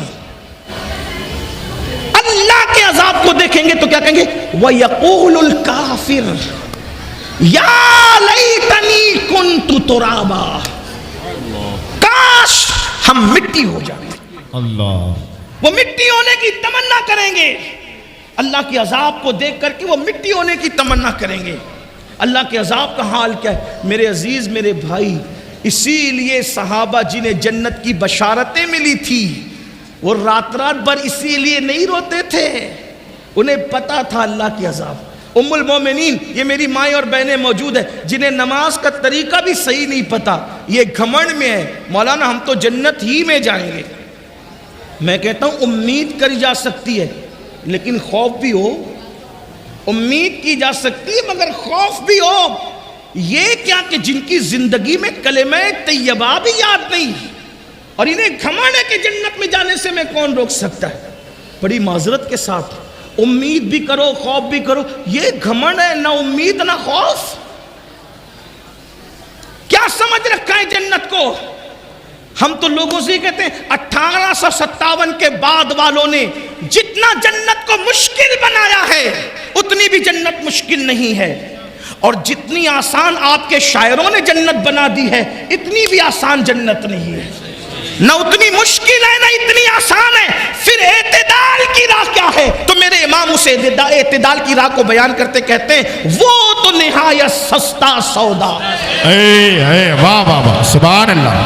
اللہ کے عذاب کو دیکھیں گے تو کیا کہیں گے؟ وَيَقُولُ الْكَافِرُ يَا لَيْتَنِي كُنْتُ تُرَابًا، کاش ہم مٹی ہو جائیں۔ اللہ، وہ مٹی ہونے کی تمنا کریں گے، اللہ کے عذاب کو دیکھ کر کے وہ مٹی ہونے کی تمنا کریں گے۔ اللہ کے عذاب کا حال کیا ہے میرے عزیز میرے بھائی؟ اسی لیے صحابہ جنہیں جنت کی بشارتیں ملی تھی وہ رات بھر اسی لیے نہیں روتے تھے، انہیں پتا تھا اللہ کے عذاب۔ ام المومنین، یہ میری مائیں اور بہنیں موجود ہیں جنہیں نماز کا طریقہ بھی صحیح نہیں پتا، یہ گھمنڈ میں ہے مولانا ہم تو جنت ہی میں جائیں گے۔ میں کہتا ہوں امید کری جا سکتی ہے لیکن خوف بھی ہو، امید کی جا سکتی ہے مگر خوف بھی ہو۔ یہ کیا کہ جن کی زندگی میں کلمہ طیبہ بھی یاد نہیں اور انہیں گھمنڈ ہے کہ جنت میں جانے سے میں کون روک سکتا ہے؟ بڑی معذرت کے ساتھ امید بھی کرو خوف بھی کرو، یہ گھمنڈ ہے، نہ امید نہ خوف۔ کیا سمجھ رکھا ہے جنت کو؟ ہم تو لوگوں سے کہتے ہیں 1857 کے بعد والوں نے جتنا جنت کو مشکل بنایا ہے اتنی بھی جنت مشکل نہیں ہے، اور جتنی آسان آپ کے شاعروں نے جنت بنا دی ہے اتنی بھی آسان جنت نہیں ہے، نہ اتنی مشکل ہے نہ اتنی آسان ہے۔ پھر اعتدال کی راہ کیا ہے؟ تو میرے امام اسے اعتدال کی راہ کو بیان کرتے کہتے ہیں وہ تو نہایت سستا سودا۔ واہ واہ واہ، سبحان اللہ۔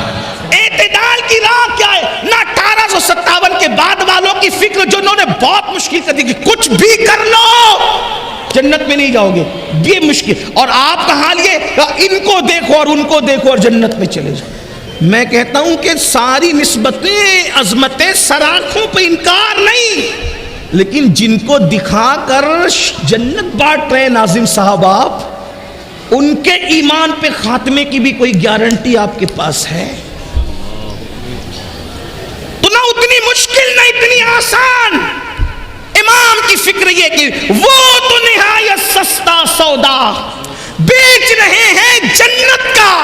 اعتدال کی راہ کیا ہے؟ نہ 1857 کے بعد والوں کی فکر جو انہوں نے بہت مشکل کر دی کہ کچھ بھی کر لو جنت میں نہیں جاؤ گے، یہ مشکل، اور آپ کا حال یہ ان کو دیکھو اور ان کو دیکھو اور جنت میں چلے جاؤ۔ میں کہتا ہوں کہ ساری نسبتیں عظمتیں سراخوں پہ انکار نہیں، لیکن جن کو دکھا کر جنت بانٹ رہے ناظم صاحب آپ، ان کے ایمان پہ خاتمے کی بھی کوئی گارنٹی آپ کے پاس ہے؟ تو نہ اتنی مشکل نہ اتنی آسان۔ امام کی فکر یہ کہ وہ تو نہایت سستا سودا بیچ رہے ہیں جنت کا،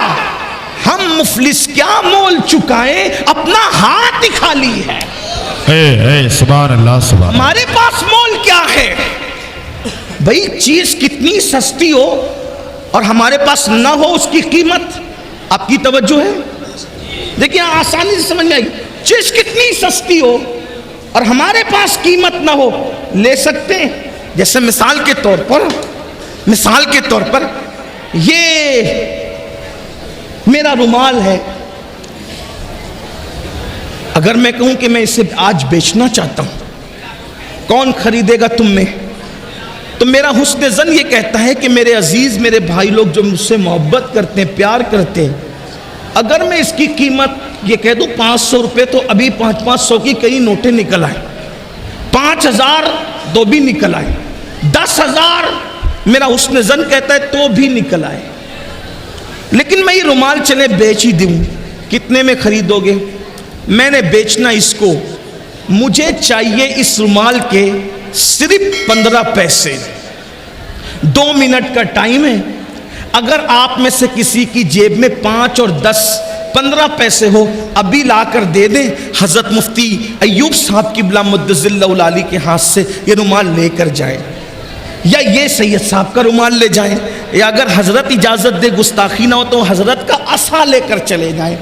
ہم مفلس کیا مول چکائیں، اپنا ہاتھ ہی خالی ہے۔ سبحان اللہ سبحان۔ ہمارے پاس مول کیا ہے؟ بھئی چیز کتنی سستی ہو اور ہمارے پاس نہ ہو اس کی قیمت آپ کی توجہ ہے؟ دیکھیں آسانی سے سمجھ میں آئی، چیز کتنی سستی ہو اور ہمارے پاس قیمت نہ ہو، لے سکتے ہیں۔ جیسے مثال کے طور پر یہ میرا رومال ہے، اگر میں کہوں کہ میں اسے آج بیچنا چاہتا ہوں، کون خریدے گا تم میں؟ تو میرا حسن ظن یہ کہتا ہے کہ میرے عزیز میرے بھائی لوگ جو مجھ سے محبت کرتے ہیں پیار کرتے ہیں، اگر میں اس کی قیمت یہ کہہ دوں 500 روپے تو ابھی 500 کی کئی نوٹیں نکل آئے، 5000 تو بھی نکل آئے، 10,000 میرا حسن ظن کہتا ہے تو بھی نکل آئے، لیکن میں یہ رومال چلے بیچ ہی دوں، کتنے میں خریدو گے؟ میں نے بیچنا اس کو، مجھے چاہیے اس رومال کے صرف 15 پیسے. 2 منٹ کا ٹائم ہے. اگر آپ میں سے کسی کی جیب میں 5 اور 10 15 پیسے ہو, ابھی لا کر دے دیں. حضرت مفتی ایوب صاحب قبلہ مدظل اللہ العالی کے ہاتھ سے یہ رومال لے کر جائیں, یا یہ سید صاحب کا رومال لے جائیں, یا اگر حضرت اجازت دے گستاخی نہ ہو تو حضرت کا عصا لے کر چلے جائیں.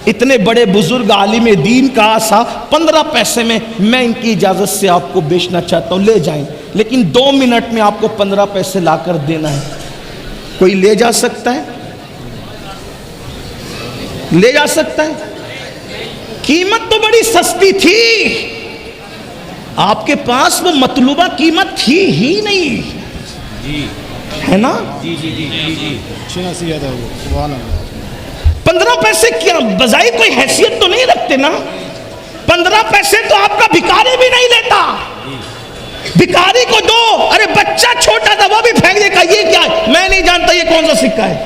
اتنے بڑے بزرگ عالم دین کا عصا 15 پیسے میں میں ان کی اجازت سے آپ کو بیچنا چاہتا ہوں, لے جائیں. لیکن 2 منٹ میں آپ کو 15 پیسے لا کر دینا ہے. کوئی لے جا سکتا ہے؟ لے جا سکتا ہے؟ قیمت تو بڑی سستی تھی, آپ کے پاس وہ مطلوبہ قیمت تھی ہی نہیں, ہے نا؟ 15 پیسے کیا بظاہر کوئی حیثیت تو نہیں رکھتے نا. 15 پیسے تو آپ کا بھکاری بھی نہیں لیتا. بھکاری کو دو, ارے بچہ چھوٹا تھا وہ بھی پھینک دے گا, یہ کیا ہے میں نہیں جانتا, یہ کون سا سکہ ہے.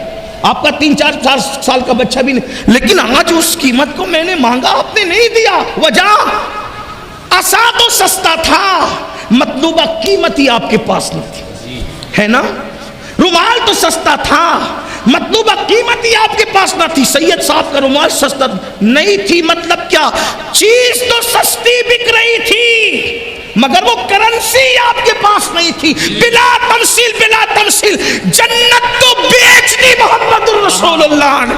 آپ کا 3-4 سال کا بچہ بھی نہیں. لیکن آج اس قیمت کو میں نے مانگا, آپ نے نہیں دیا. وجہ عصا تو سستا تھا, مطلوبہ قیمت ہی آپ کے پاس نہیں تھی, ہے نا؟ رومال تو سستا تھا, مطلوبہ قیمت ہی آپ کے پاس نہ تھی. سید صاحب کا رومال سستا نہیں تھی, مطلب کیا, چیز تو سستی بک رہی تھی مگر وہ کرنسی آپ کے پاس نہیں تھی. بلا تمثیل جنت تو بیچ دی محمد الرسول اللہ نے.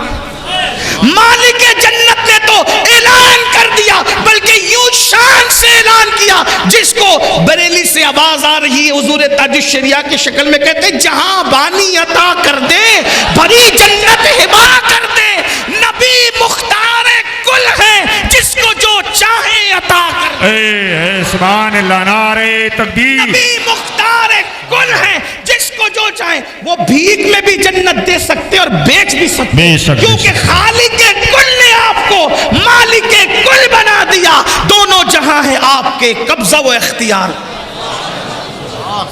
مالک جنت نے تو اعلان کر دیا, بلکہ یوں شان سے اعلان کیا جس کو بریلی سے آواز آ رہی ہے, حضور تاج الشریعہ کی شکل میں کہتے جہاں بانی عطا کر دے, بھری جنت ہبا کر دے. نبی مختار کل ہے, جس کو جو چاہے عطا کر دے. سبحان اللہ, نعرہ تکبیر. نبی مختار کل ہے, جس کو جو چاہے. وہ بھیک میں بھی جنت دے سکتے اور بیچ بھی سکتے, کیونکہ خالق کل نے آپ کو مالک کل بنا دیا. دونوں جہاں ہیں آپ کے قبضہ و اختیار.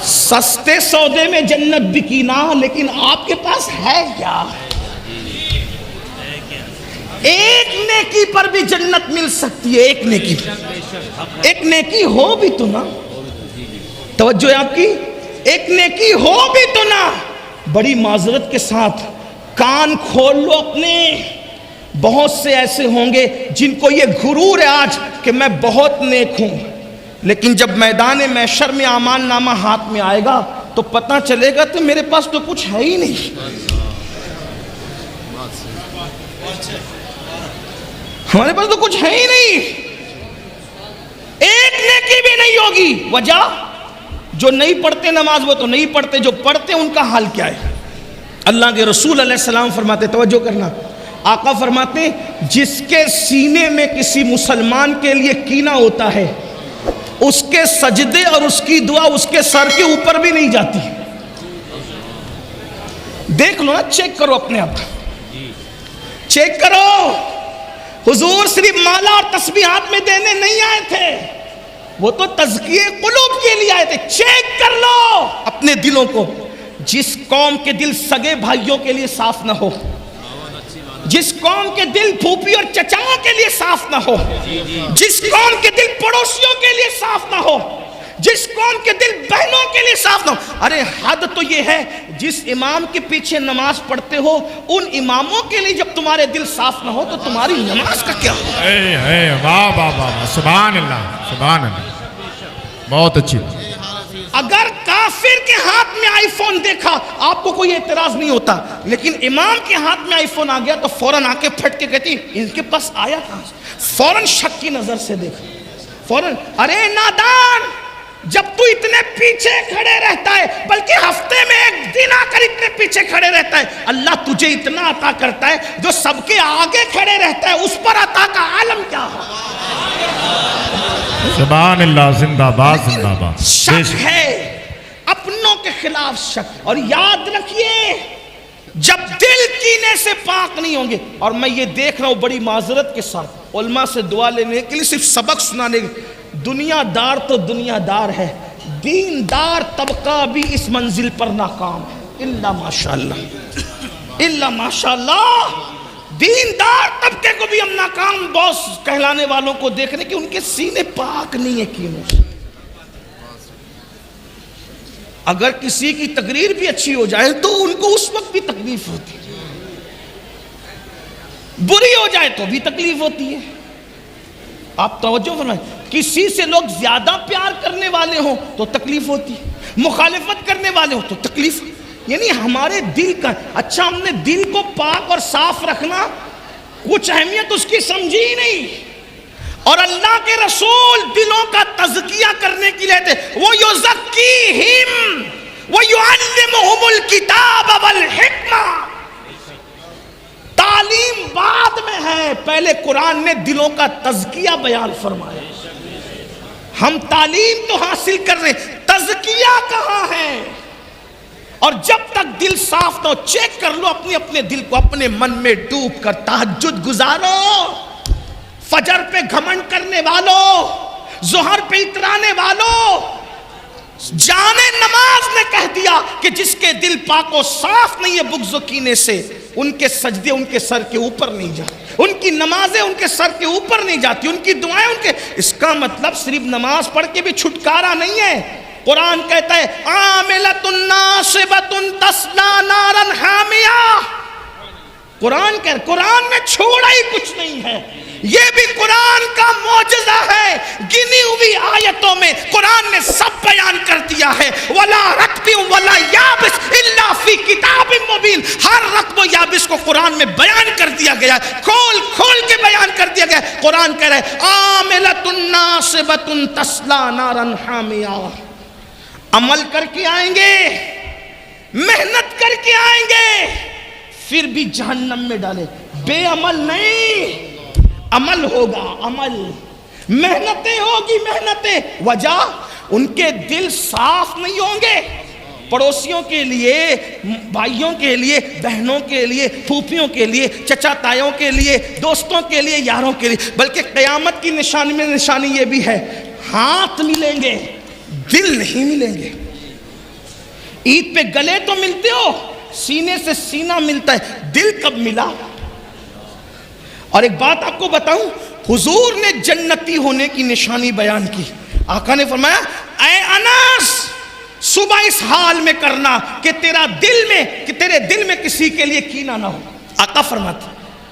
سستے سودے میں جنت بکی نہ, لیکن آپ کے پاس ہے کیا؟ ایک نیکی پر بھی جنت مل سکتی ہے. ایک نیکی ہو بھی تو نا, توجہ ہے آپ کی, ایک نیکی ہو بھی تو نا. بڑی معذرت کے ساتھ کان کھول لو اپنے. بہت سے ایسے ہوں گے جن کو یہ غرور ہے آج کہ میں بہت نیک ہوں, لیکن جب میدان محشر میں اعمال نامہ ہاتھ میں آئے گا تو پتہ چلے گا تو میرے پاس تو کچھ ہے ہی نہیں. ہمارے پاس تو کچھ ہے ہی نہیں, ایک نیکی بھی نہیں ہوگی. وجہ جو نہیں پڑھتے نماز وہ تو نہیں پڑھتے, جو پڑھتے ان کا حال کیا ہے. اللہ کے رسول علیہ السلام فرماتے, توجہ کرنا, آقا فرماتے جس کے سینے میں کسی مسلمان کے لیے کینہ ہوتا ہے, اس کے سجدے اور اس کی دعا اس کے سر کے اوپر بھی نہیں جاتی. دیکھ لو نا, چیک کرو اپنے آپ, چیک کرو. حضور صرف مالا اور تسبیحات میں دینے نہیں آئے تھے, وہ تو تزکیے قلوب کے لیے آئے تھے. چیک کر لو اپنے دلوں کو. جس قوم کے دل سگے بھائیوں کے لیے صاف نہ ہو, جس قوم کے دل پھوپھی اور چچاؤں کے لیے صاف نہ ہو, جس قوم کے دل پڑوسیوں کے لیے صاف نہ ہو, جس قوم کے دل بہنوں کے لیے صاف نہ ہو. ارے حد تو یہ ہے جس امام کے پیچھے نماز پڑھتے ہو ان اماموں کے لیے جب تمہارے دل صاف نہ ہو تو تمہاری نماز کا کیا ہو. واہ واہ واہ, سبحان اللہ, سبحان اللہ, بہت اچھی. اگر کافر کے ہاتھ میں آئی فون دیکھا آپ کو کوئی اعتراض نہیں ہوتا, لیکن امام کے ہاتھ میں آئی فون آ گیا تو فوراً آ کے پھٹ کے کہتی ان کے پاس آیا کہاں سے. فوراً شک کی نظر سے دیکھا, فوراً, ارے نادان, جب تو اتنے پیچھے کھڑے رہتا ہے, بلکہ ہفتے میں ایک دن آ کر اتنے پیچھے کھڑے رہتا ہے, اللہ تجھے اتنا عطا کرتا ہے, جو سب کے آگے کھڑے رہتا ہے اس پر عطا کا عالم کیا ہو. سبحان اللہ, زندہ باد, زندہ باد. شک ہے, اپنوں کے خلاف شک. اور یاد رکھیے جب دل کینے سے پاک نہیں ہوں گے, اور میں یہ دیکھ رہا ہوں بڑی معذرت کے ساتھ علماء سے دعا لینے کے لیے, صرف سبق سنانے کے, دنیا دار تو دنیا دار ہے, دیندار طبقہ بھی اس منزل پر ناکام ہے. الا ماشاءاللہ, الا ماشاءاللہ, دیندار طبقے کو بھی ہم ناکام باس کہلانے والوں کو دیکھ رہے کہ ان کے سینے پاک نہیں ہے کینوں سے. اگر کسی کی تقریر بھی اچھی ہو جائے تو ان کو اس وقت بھی تکلیف ہوتی ہے، بری ہو جائے تو بھی تکلیف ہوتی ہے۔ آپ توجہ فرمائیں، کسی سے لوگ زیادہ پیار کرنے والے ہوں تو تکلیف ہوتی ہے، مخالفت کرنے والے ہوں تو تکلیف، یعنی ہمارے دل کا، اچھا ہم نے دل کو پاک اور صاف رکھنا، کچھ اہمیت اس کی سمجھی ہی نہیں۔ اور اللہ کے رسول دلوں کا تزکیہ کرنے کے لیے تھے، وَيُزَكِّيهِمْ وَيُعَلِّمُهُمُ الْكِتَابَ وَالْحِكْمَةَ۔ تعلیم بعد میں ہے، پہلے قرآن نے دلوں کا تزکیہ بیان فرمایا۔ ہم تعلیم تو حاصل کر رہے ہیں، تزکیہ کہاں ہے؟ اور جب تک دل صاف نہ ہو، چیک کر لو اپنے دل کو، اپنے من میں ڈوب کر تہجد گزارو۔ فجر پہ گھمنڈ کرنے والوں، ظہر پہ اترانے والوں، جانے نماز نے کہہ دیا کہ جس کے دل پاک و صاف نہیں ہے بغض و کینے سے، ان کے سجدے ان کے سر کے اوپر نہیں جاتے، ان کی نمازیں ان کے سر کے اوپر نہیں جاتی، ان کی دعائیں ان کے، اس کا مطلب صرف نماز پڑھ کے بھی چھٹکارا نہیں ہے۔ قرآن کہتا ہے عاملۃ ناصبۃ تصلی نارا حامیہ۔ قرآن میں چھوڑا ہی کچھ نہیں ہے، یہ بھی قرآن کا معجزہ ہے۔ گنی ہوئی آیتوں میں قرآن نے سب بیان کر دیا ہے، وَلَا رَطْبٍ وَلَا يَابِسٍ إِلَّا فِي كِتَابٍ مُبِينٍ۔ ہر رطب و یابس کو قرآن میں بیان کر دیا گیا ہے، کھول کے بیان کر دیا گیا ہے۔ قرآن کہہ رہا ہے عاملۃ ناصبۃ تصلی نارا حامیہ۔ عمل کر کے آئیں گے، محنت کر کے آئیں گے، پھر بھی جہنم میں ڈالے، بے عمل نہیں، عمل ہوگا، عمل، محنتیں ہوگی، محنتیں۔ وجہ ان کے دل صاف نہیں ہوں گے، پڑوسیوں کے لیے، بھائیوں کے لیے، بہنوں کے لیے، پھوپھیوں کے لیے، چچا تایوں کے لیے، دوستوں کے لیے، یاروں کے لیے، بلکہ قیامت کی نشانی میں نشانی یہ بھی ہے، ہاتھ ملیں گے، دل نہیں ملیں گے۔ عید پہ گلے تو ملتے ہو، سینے سے سینہ ملتا ہے، دل کب ملا؟ اور ایک بات آپ کو بتاؤں، حضور نے جنتی ہونے کی نشانی بیان کی۔ آقا نے فرمایا اے انس، صبح اس حال میں کرنا کہ تیرے دل میں کسی کے لیے کینہ نہ ہو۔ آقا فرماتے،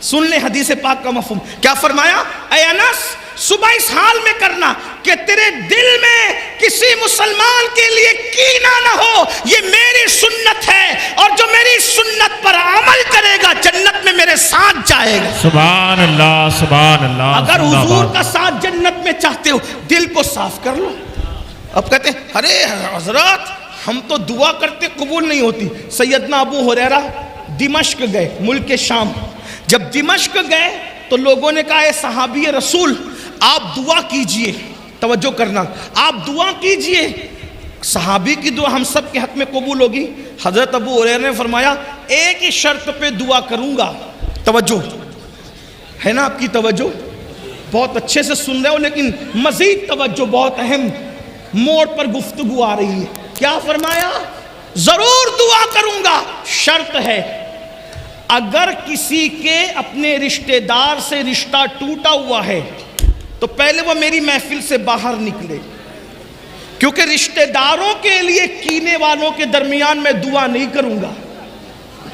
سن لیں حدیث پاک کا مفہوم، کیا فرمایا؟ اے انس، صبح اس حال میں کرنا کہ تیرے دل میں کسی مسلمان کے لیے کینہ نہ ہو، یہ میری سنت ہے، اور جو میری سنت پر عمل کرے گا جنت میں میرے ساتھ جائے گا۔ سبحان اللہ، سبحان اللہ۔ اگر حضور کا ساتھ جنت میں چاہتے ہو، دل کو صاف کر لو۔ اب کہتے ہیں ارے حضرات ہم تو دعا کرتے قبول نہیں ہوتی۔ سیدنا ابو ہریرہ دمشق گئے، ملک شام۔ جب دمشق گئے تو لوگوں نے کہا اے صحابی رسول آپ دعا کیجئے، توجہ کرنا، آپ دعا کیجئے، صحابی کی دعا ہم سب کے حق میں قبول ہوگی۔ حضرت ابو ہریرہ نے فرمایا ایک ہی شرط پہ دعا کروں گا، توجہ ہے نا آپ کی توجہ، بہت اچھے سے سن رہے ہو لیکن مزید توجہ، بہت اہم موڑ پر گفتگو آ رہی ہے۔ کیا فرمایا؟ ضرور دعا کروں گا، شرط ہے اگر کسی کے اپنے رشتہ دار سے رشتہ ٹوٹا ہوا ہے تو پہلے وہ میری محفل سے باہر نکلے، کیونکہ رشتہ داروں کے لیے کینے والوں کے درمیان میں دعا نہیں کروں گا،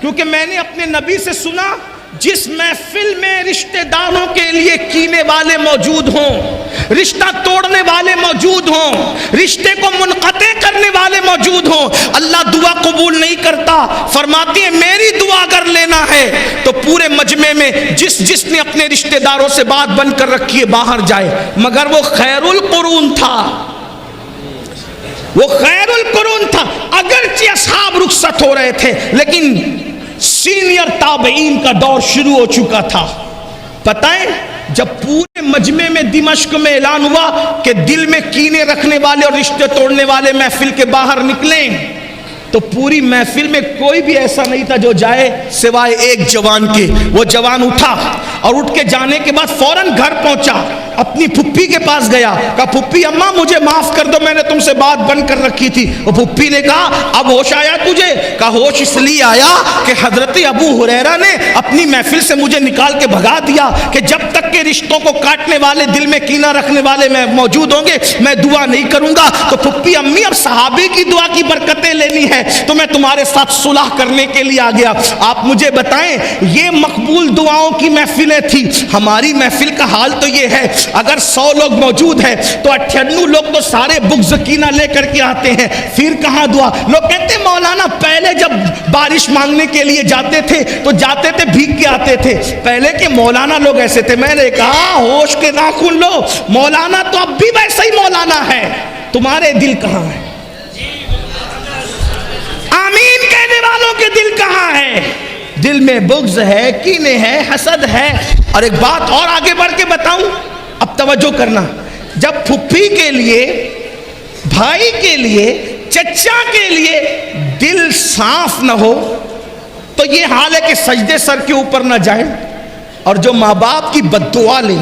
کیونکہ میں نے اپنے نبی سے سنا جس محفل میں رشتہ داروں کے لیے کینے والے موجود ہوں، رشتہ توڑنے والے موجود ہوں، رشتے کو منقطع کرنے والے موجود ہوں، اللہ دعا قبول نہیں کرتا۔ فرماتی ہے میری دعا اگر لینا ہے تو پورے مجمع میں جس نے اپنے رشتہ داروں سے بات بند کر رکھی ہے باہر جائے، مگر وہ خیر القرون تھا، وہ خیر القرون تھا، اگرچہ اصحاب رخصت ہو رہے تھے لیکن سینئر تابعین کا دور شروع ہو چکا تھا۔ پتہ ہے جب پورے مجمع میں دمشق میں اعلان ہوا کہ دل میں کینے رکھنے والے اور رشتے توڑنے والے محفل کے باہر نکلیں، تو پوری محفل میں کوئی بھی ایسا نہیں تھا جو جائے سوائے ایک جوان کے. وہ جوان اٹھا اور اٹھ کے جانے کے بعد فوراً گھر پہنچا, اپنی پھپھی کے پاس گیا, کہا پھپھی اماں مجھے معاف کر دو, میں نے تم سے بات بند کر رکھی تھی. وہ پھپھی نے کہا اب ہوش آیا تجھے؟ کہا ہوش اس لیے آیا کہ حضرت ابو ہریرہ نے اپنی محفل سے مجھے نکال کے بھگا دیا کہ جب تک کہ رشتوں کو کاٹنے والے, دل میں کینہ رکھنے والے میں موجود ہوں گے میں دعا نہیں کروں گا. تو پھپھی امی اب صحابی کی دعا کی برکتیں لینی ہے تو میں تمہارے ساتھ صلح کرنے کے لیے آ گیا. آپ مجھے بتائیں, یہ مقبول دعاؤں کی محفلیں تھی. ہماری محفل کا حال تو یہ ہے, اگر 100 لوگ موجود ہیں تو 98 لوگ تو سارے بغض کینہ لے کر کے آتے ہیں, پھر کہاں دعا. لوگ کہتے ہیں مولانا پہلے جب بارش مانگنے کے لیے جاتے تھے تو جاتے تھے بھیگ کے آتے تھے, پہلے کے مولانا لوگ ایسے تھے. میں نے کہا ہوش کے ناخن لو, مولانا تو اب بھی ویسا ہی مولانا ہے, تمہارے دل کہاں ہے؟ آمین کہنے والوں کے دل کہاں ہے؟ دل میں بغض ہے, کینے ہے, حسد ہے. اور ایک بات اور آگے بڑھ کے بتاؤں, اب توجہ کرنا, جب پھپھی کے لیے, بھائی کے لیے, چچا کے لیے دل صاف نہ ہو تو یہ حال ہے کہ سجدے سر کے اوپر نہ جائیں اور جو ماں باپ کی بد دعا لیں,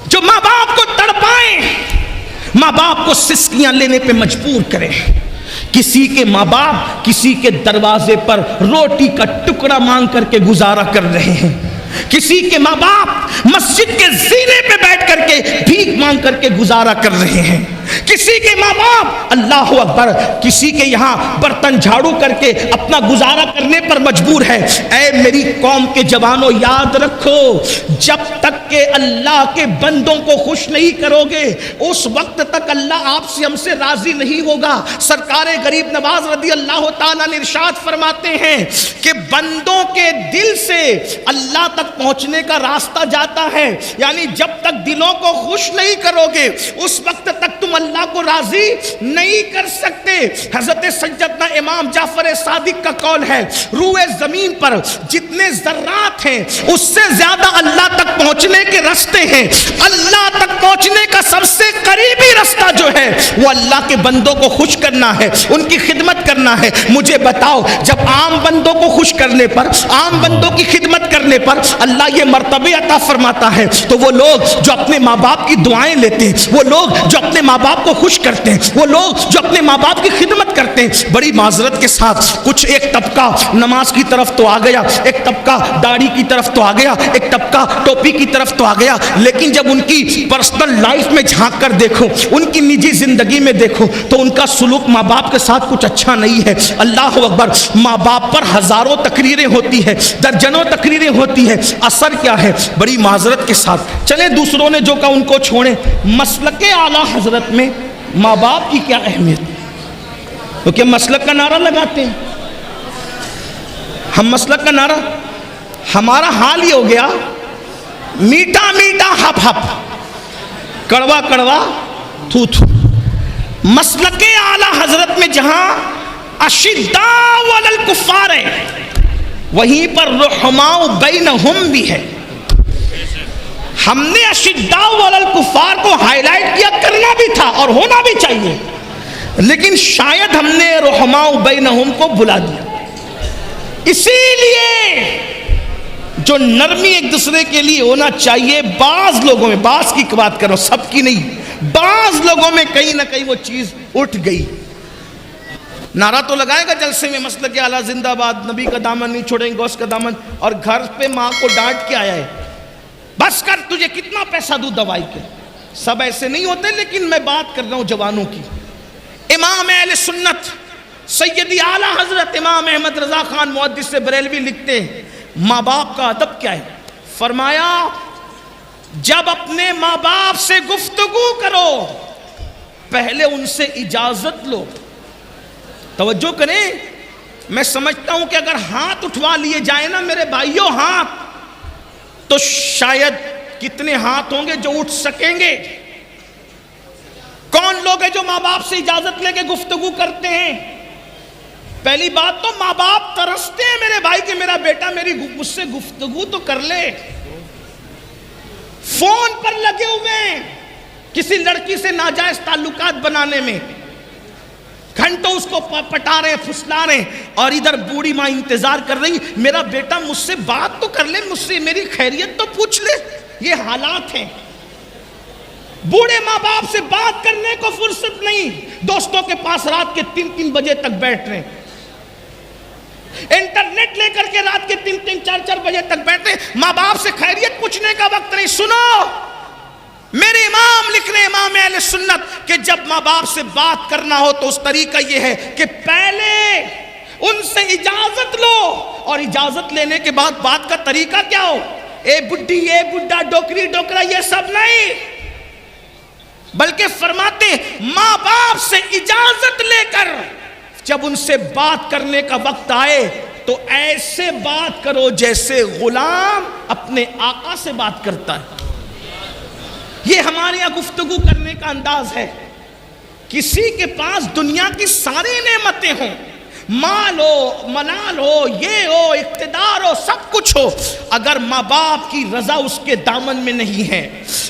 جو ماں باپ کو تڑپائیں, ماں باپ کو سسکیاں لینے پہ مجبور کریں. کسی کے ماں باپ کسی کے دروازے پر روٹی کا ٹکڑا مانگ کر کے گزارا کر رہے ہیں, کسی کے ماں باپ مسجد کے زینے پہ بیٹھ کر کے بھیک مانگ کر کے گزارا کر رہے ہیں, کسی کے ماں باپ اللہ اکبر کسی کے یہاں برتن جھاڑو کر کے اپنا گزارا کرنے پر مجبور ہے. اے میری قوم کے جوانوں, یاد رکھو جب تک کہ اللہ کے بندوں کو خوش نہیں کرو گے اس وقت تک اللہ آپ سے ہم سے راضی نہیں ہوگا. سرکار غریب نواز رضی اللہ تعالیٰ نے ارشاد فرماتے ہیں کہ بندوں کے دل سے اللہ تک پہنچنے کا راستہ جاتا ہے, یعنی جب تک دلوں کو خوش نہیں کرو گے اس وقت تک تم اللہ کو راضی نہیں کر سکتے. حضرت سیدنا امام جعفر صادق کا قول ہے, روئے زمین پر جتنے ذرات ہیں اس سے زیادہ اللہ تک پہنچنے کے راستے ہیں. اللہ تک پہنچنے کا سب سے قریبی راستہ جو ہے وہ اللہ کے بندوں کو خوش کرنا ہے, ان کی خدمت کرنا ہے. مجھے بتاؤ, جب عام بندوں کو خوش کرنے پر, عام بندوں کی خدمت کرنے پر اللہ یہ مرتبے عطا فرماتا ہے تو وہ لوگ جو اپنے ماں باپ کی دعائیں لیتے ہیں, وہ لوگ جو اپنے ماں باپ کو خوش کرتے ہیں, وہ لوگ جو اپنے ماں باپ کی خدمت کرتے ہیں, بڑی معذرت کے ساتھ کچھ ایک طبقہ نماز کی طرف تو آ گیا, ایک طبقہ داڑھی کی طرف تو آ گیا, ایک طبقہ ٹوپی کی طرف تو آ گیا, لیکن جب ان کی پرسنل لائف میں جھانک کر دیکھو, ان کی نجی زندگی میں دیکھو تو ان کا سلوک ماں باپ کے ساتھ کچھ اچھا نہیں ہے. اللہ اکبر, ماں باپ پر ہزاروں تقریریں ہوتی ہے, درجنوں تقریریں ہوتی ہے, اثر کیا ہے؟ بڑی معذرت کے ساتھ چلیں دوسروں نے جو کہا ان کو چھوڑیں, مسلک اعلیٰ حضرت میں ماں باپ کی کیا اہمیت؟ تو کیا مسلک کا نعرہ لگاتے ہیں ہم؟ مسلک کا نعرہ, ہمارا حال یہ ہو گیا میٹھا میٹھا ہپ ہپ, کڑوا کڑوا تھو تھو. مسلک اعلیٰ حضرت میں جہاں اشداء علی الکفار ہے وہیں پر رحماء بینہم بھی ہے. ہم نے اشداء علی الکفار کو ہائی لائٹ کیا, کرنا بھی تھا اور ہونا بھی چاہیے, لیکن شاید ہم نے رحماء بینہم کو بلا دیا. اسی لیے جو نرمی ایک دوسرے کے لیے ہونا چاہیے, بعض لوگوں میں, بعض کی بات کرو سب کی نہیں, بعض لوگوں میں کہیں نہ کہیں وہ چیز اٹھ گئی. نعرہ تو لگائے گا جلسے میں مسلک اعلیٰ زندہ باد, نبی کا دامن نہیں چھوڑیں گے, غوث کا دامن, اور گھر پہ ماں کو ڈانٹ کے آیا ہے بس کر, تجھے کتنا پیسہ دوں دوائی کے. سب ایسے نہیں ہوتے, لیکن میں بات کر رہا ہوں جوانوں کی. امام اہل سنت سیدی اعلیٰ حضرت امام احمد رضا خان محدث بریلوی لکھتے ہیں ماں باپ کا ادب کیا ہے. فرمایا جب اپنے ماں باپ سے گفتگو کرو پہلے ان سے اجازت لو. توجہ کریں, میں سمجھتا ہوں کہ اگر ہاتھ اٹھوا لیے جائیں نا میرے بھائیوں ہاتھ, تو شاید کتنے ہاتھ ہوں گے جو اٹھ سکیں گے. کون لوگ ہیں جو ماں باپ سے اجازت لے کے گفتگو کرتے ہیں؟ پہلی بات تو ماں باپ ترستے ہیں میرے بھائی کہ میرا بیٹا مجھ سے گفتگو تو کر لے. فون پر لگے ہوئے ہیں کسی لڑکی سے ناجائز تعلقات بنانے میں. گھنٹوں اس کو پٹا رہے ہیں، پھسلا رہے ہیں، اور ادھر بوڑھی ماں انتظار کر رہی، میرا بیٹا مجھ سے بات تو کر لے، مجھ سے میری خیریت تو پوچھ لے۔ یہ حالات ہیں، بوڑھے ماں باپ سے بات کرنے کو فرصت نہیں، دوستوں کے پاس رات کے 3 بجے تک بیٹھ رہے ہیں، انٹرنیٹ لے کر کے رات کے 3 4 بجے تک بیٹھ رہے ہیں، ماں باپ سے خیریت پوچھنے کا وقت نہیں۔ سنو، میرے امام لکھ رہے ہیں، امام اہل سنت، کہ جب ماں باپ سے بات کرنا ہو تو اس طریقہ یہ ہے کہ پہلے ان سے اجازت لو، اور اجازت لینے کے بعد بات کا طریقہ کیا ہو، اے بڈھی، اے بڈھا، ڈوکری ڈوکرا، یہ سب نہیں، بلکہ فرماتے ماں باپ سے اجازت لے کر جب ان سے بات کرنے کا وقت آئے تو ایسے بات کرو جیسے غلام اپنے آقا سے بات کرتا ہے۔ یہ ہمارے یہاں گفتگو کرنے کا انداز ہے۔ کسی کے پاس دنیا کی ساری نعمتیں ہوں، مال ہو، ملال ہو، یہ ہو، اقتدار ہو، سب کچھ ہو، اگر ماں باپ کی رضا اس کے دامن میں نہیں ہے،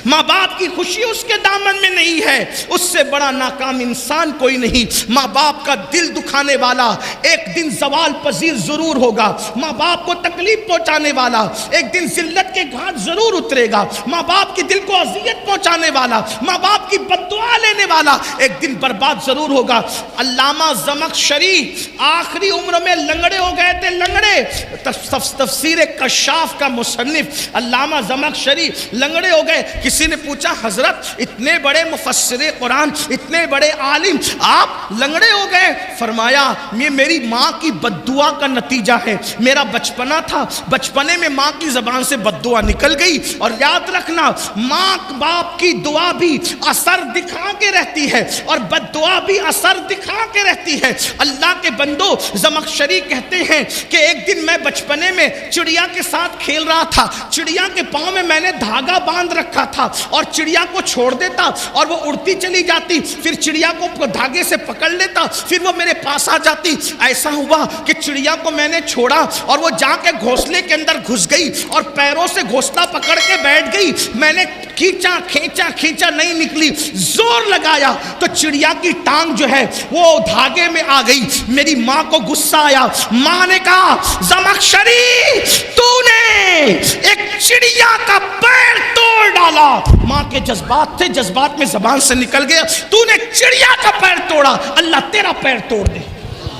ماں باپ کی خوشی اس کے دامن میں نہیں ہے، اس سے بڑا ناکام انسان کوئی نہیں۔ ماں باپ کا دل دکھانے والا ایک دن زوال پذیر ضرور ہوگا، ماں باپ کو تکلیف پہنچانے والا ایک دن ذلت کے گھاٹ ضرور اترے گا، ماں باپ کے دل کو اذیت پہنچانے والا، ماں باپ کی بد دعا لینے والا ایک دن برباد ضرور ہوگا۔ علامہ زمخشری آخری عمر میں لنگڑے ہو گئے تھے، لنگڑے، تفسیر کشاف کا مصنف علامہ زمخشری لنگڑے ہو گئے۔ کسی نے پوچھا حضرت اتنے بڑے مفسر قرآن، اتنے بڑے عالم، آپ لنگڑے ہو گئے؟ فرمایا یہ میری ماں کی بد دعا کا نتیجہ ہے۔ میرا بچپنا تھا، بچپنے میں ماں کی زبان سے بد دعا نکل گئی، اور یاد رکھنا ماں باپ کی دعا بھی اثر دکھا کے رہتی ہے اور بد دعا بھی اثر دکھا کے رہتی ہے۔ اللہ کے بندو، زمخشری کہتے ہیں کہ ایک دن میں بچپنے میں چڑیا کے ساتھ کھیل رہا تھا، چڑیا کے پاؤں میں میں نے دھاگا باندھ رکھا تھا، اور چڑیا کو چھوڑ دیتا اور وہ اڑتی چلی جاتی، پھر چڑیا کو دھاگے سے پکڑ لیتا، پھر وہ میرے پاس آ جاتی۔ ایسا ہوا کہ چڑیا کو میں نے چھوڑا اور وہ جا کے گھونسلے کے اندر گھس گئی اور پیروں سے گھونسلہ پکڑ کے بیٹھ گئی۔ میں نے کھینچا کھینچا کھینچا، نہیں نکلی، زور لگایا تو چڑیا کی ٹانگ جو ہے وہ دھاگے میں آ گئی۔ میری ماں کو غصہ آیا، ماں نے کہا زمخشری تو نے ایک چڑیا کا پیر توڑ ڈالا۔ ماں کے جذبات تھے، جذبات میں زبان سے نکل گیا، تو نے چڑیا کا پیر توڑا، اللہ تیرا پیر توڑ دے۔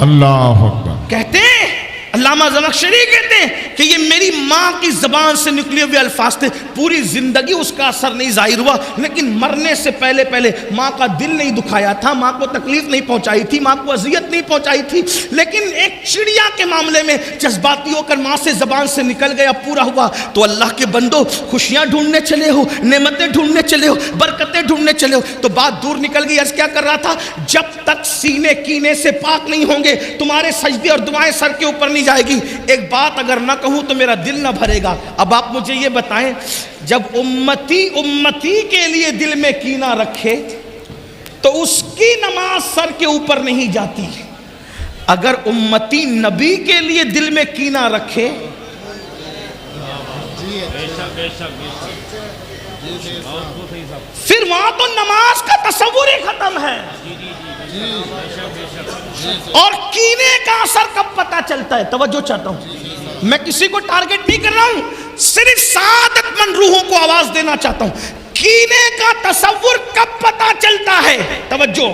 اللہ اکبر۔ کہتے ہیں علامہ زمخشری کہتے ہیں کہ یہ میری ماں کی زبان سے نکلے ہوئے الفاظ تھے۔ پوری زندگی اس کا اثر نہیں ظاہر ہوا، لیکن مرنے سے پہلے پہلے ماں کا دل نہیں دکھایا تھا، ماں کو تکلیف نہیں پہنچائی تھی، ماں کو اذیت نہیں پہنچائی تھی، لیکن ایک چڑیا کے معاملے میں جذباتی ہو کر ماں سے زبان سے نکل گیا، پورا ہوا۔ تو اللہ کے بندو، خوشیاں ڈھونڈنے چلے ہو، نعمتیں ڈھونڈنے چلے ہو، برکتیں ڈھونڈنے چلے ہو، تو بات دور نکل گئی۔ عرض کیا کر رہا تھا، جب تک سینے کینے سے پاک نہیں ہوں گے تمہارے سجدے اور دعائیں سر کے اوپر نہیں جائے گی۔ ایک بات اگر نہ کہوں تو میرا دل نہ بھرے گا۔ اب آپ مجھے یہ بتائیں، جب امتی کے لیے دل میں کینہ رکھے تو اس کی نماز سر کے اوپر نہیں جاتی، اگر امتی نبی کے لیے دل میں کینہ رکھے پھر وہاں تو نماز کا تصور ہی ختم ہے۔ اور کینے کا اثر کب پتا چلتا ہے؟ توجہ چاہتا ہوں، میں کسی کو ٹارگٹ نہیں کر رہا ہوں، صرف سعادت مند روحوں کو آواز دینا چاہتا ہوں۔ کینے کا تصور کب پتا چلتا ہے؟ توجہ،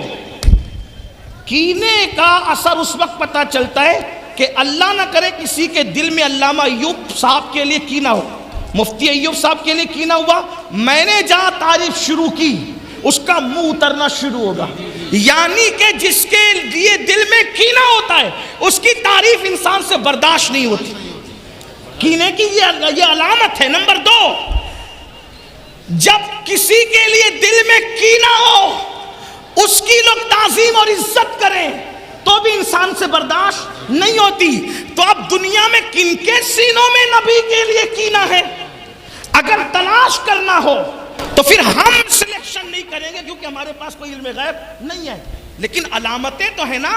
کینے کا اثر اس وقت پتا چلتا ہے کہ اللہ نہ کرے کسی کے دل میں علامہ ایوب صاحب کے لیے کینہ ہو، مفتی ایوب صاحب کے لیے کینہ ہوا، میں نے جہاں تعریف شروع کی اس کا منہ اترنا شروع ہوگا۔ یعنی کہ جس کے لیے دل میں کینہ ہوتا ہے اس کی تعریف انسان سے برداشت نہیں ہوتی۔ کینے کی یہ علامت ہے۔ نمبر 2، جب کسی کے لیے دل میں کینہ ہو اس کی لوگ تعظیم اور عزت کریں تو بھی انسان سے برداشت نہیں ہوتی۔ تو اب دنیا میں کن کے سینوں میں نبی کے لیے کینہ ہے؟ اگر تلاش کرنا ہو تو پھر ہم سلیکشن نہیں کریں گے کیونکہ ہمارے پاس کوئی علم غیب نہیں ہے، لیکن علامتیں تو ہیں نا۔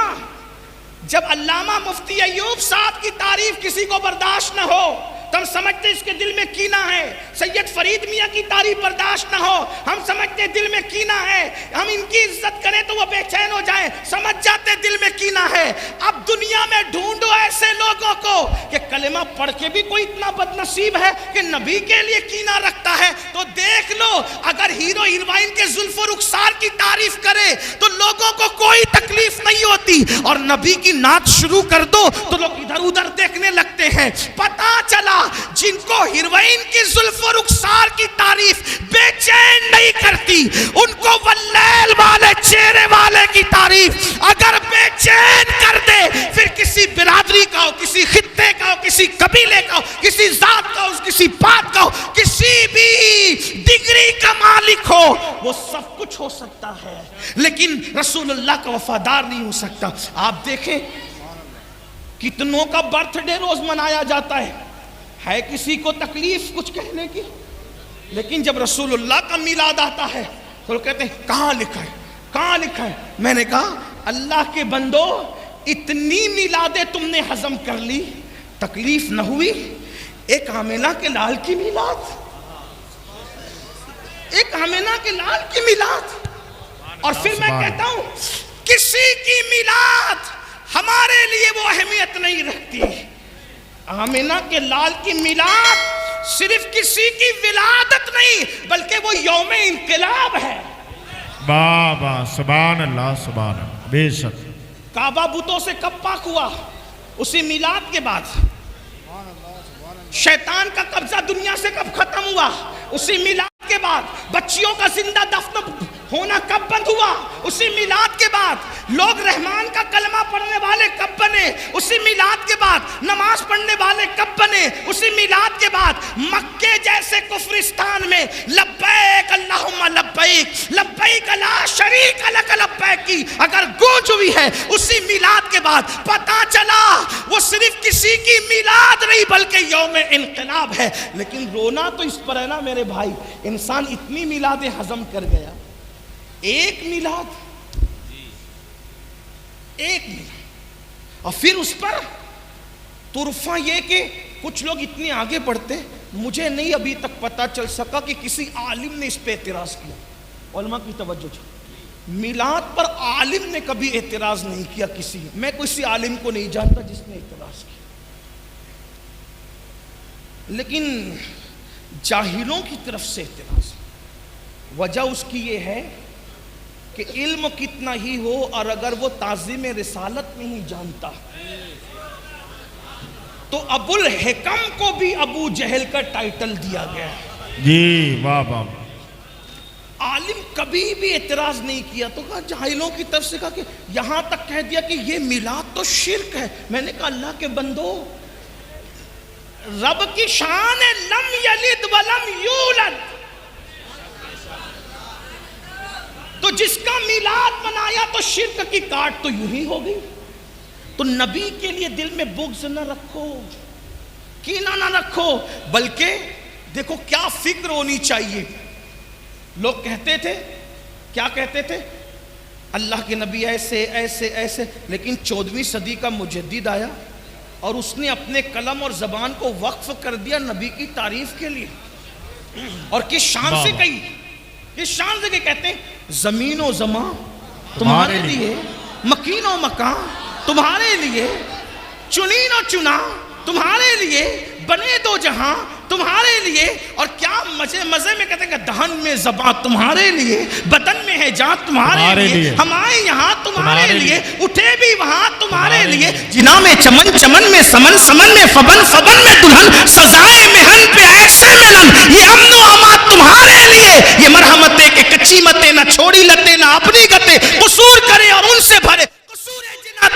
جب علامہ مفتی ایوب صاحب کی تعریف کسی کو برداشت نہ ہو تو ہم سمجھتے اس کے دل میں کینہ ہے۔ سید فرید میاں کی تعریف برداشت نہ ہو، ہم سمجھتے دل میں کینہ ہے، ہم ان کی عزت کریں تو وہ بے چین ہو جائیں، سمجھ جاتے دل کلمہ پڑھ کے بھی کوئی اتنا بد نصیب ہے کہ نبی کے لیے کینہ رکھتا ہے تو دیکھ لو، اگر ہیرو ہیروئن کے زلف و رخسار کی تعریف کرے تو لوگوں کو کوئی تکلیف نہیں ہوتی، اور نبی کی نعت شروع کر دو تو لوگ ادھر ادھر دیکھنے لگتے ہیں۔ پتہ چلا جن کو ہیروئن کی زلف و رخسار کی تعریف بے چین نہیں کرتی، ان کو واللیل والے چہرے والے کی تعریف اگر بے چین کر دے، پھر کسی برادری کا ہو، کسی خطے کا ہو، کسی قبیلے کا ہو، کسی ذات کا ہو، کسی بات کا ہو، کسی بھی ڈگری کا مالک ہو، وہ سب کچھ ہو سکتا ہے لیکن رسول اللہ کا وفادار نہیں ہو سکتا۔ آپ دیکھیں کتنوں کا برتھ ڈے روز منایا جاتا ہے کسی کو تکلیف کچھ کہنے کی، لیکن جب رسول اللہ کا میلاد آتا ہے تو لوگ کہتے ہیں کہاں لکھا ہے، کہاں لکھا ہے؟ میں نے کہا اللہ کے بندو، اتنی میلادیں تم نے ہضم کر لی، تکلیف نہ ہوئی؟ ایک آمینہ کے لال کی میلاد، ایک آمینہ کے لال کی میلاد، اور پھر میں کہتا ہوں کسی کی میلاد ہمارے لیے وہ اہمیت نہیں رکھتی۔ آمینہ کے لال کی میلاد صرف کسی کی ولادت نہیں بلکہ وہ یوم انقلاب ہے۔ بابا سبحان اللہ سبحان اللہ، بے شک۔ کعبہ بتوں سے کب پاک ہوا؟ اسی میلاد کے بعد۔ شیطان کا قبضہ دنیا سے کب ختم ہوا؟ اسی میلاد کے بعد۔ بچیوں کا زندہ دفن ہونا کب بند ہوا؟ اسی میلاد کے بعد۔ لوگ رحمان کا کلمہ پڑھنے والے کب بنے؟ اسی میلاد کے بعد۔ نماز پڑھنے والے کب بنے؟ اسی میلاد کے بعد۔ مکے جیسے کفرستان میں لبیک اللہم لبیک لبیک لا شریک لک لبیک کی اگر گونج ہوئی ہے اسی میلاد کے بعد، پتہ چلا وہ صرف کسی کی میلاد نہیں بلکہ یوم انقلاب ہے۔ لیکن رونا تو اس پر ہے نا میرے بھائی، انسان اتنی میلادیں ہضم کر گیا، ایک میلاد، ایک میلاد، اور پھر اس پر طرفہ یہ کہ کچھ لوگ اتنے آگے بڑھتے، مجھے نہیں ابھی تک پتہ چل سکا کہ کسی عالم نے اس پہ اعتراض کیا۔ علماء کی توجہ چاہیے، میلاد پر عالم نے کبھی اعتراض نہیں کیا کسی، میں کسی عالم کو نہیں جانتا جس نے اعتراض کیا، لیکن جاہلوں کی طرف سے اعتراض۔ وجہ اس کی یہ ہے کہ علم کتنا ہی ہو اور اگر وہ تعظیم رسالت نہیں جانتا تو ابو الحکم کو بھی ابو جہل کا ٹائٹل دیا گیا ہے۔ جی واہ واہ۔ عالم کبھی بھی اعتراض نہیں کیا، تو کہا جاہلوں کی طرف سے کہا کہ یہاں تک کہہ دیا کہ یہ میلاد تو شرک ہے۔ میں نے کہا اللہ کے بندو، رب کی شان ہے لم یلد ولم یولد، تو جس کا میلاد منایا تو شرک کی کاٹ تو یوں ہی ہو گئی۔ تو نبی کے لیے دل میں بغض نہ رکھو، کینہ نہ رکھو، بلکہ دیکھو کیا فکر ہونی چاہیے۔ لوگ کہتے تھے، کیا کہتے تھے؟ اللہ کے نبی ایسے ایسے ایسے، لیکن 14ویں صدی کا مجدد آیا اور اس نے اپنے قلم اور زبان کو وقف کر دیا نبی کی تعریف کے لیے، اور کس شان سے کہی، کس شان سے کہتے ہیں زمین و زمان تمہارے لیے، مکین و مکان تمہارے لیے، چنین و چنا تمہارے لیے، بنے دو جہاں تمہارے لیے، اور کیا مزے میں کہتے ہیں کہ دہن میں زبان تمہارے لیے، بدن میں ہے جان تمہارے لیے، ہم آئے یہاں تمہارے لیے، اٹھے بھی وہاں تمہارے لیے، جنا میں چمن چمن میں سمن سمن میں فبن فبن میں دلہن، سزائے مہن پہ ایسے ملن، یہ امن و امان تمہارے لیے، یہ مرحمتیں کہ کچی متیں نہ چھوڑی لتے نہ اپنی گتے، قصور کرے اور ان سے بھرے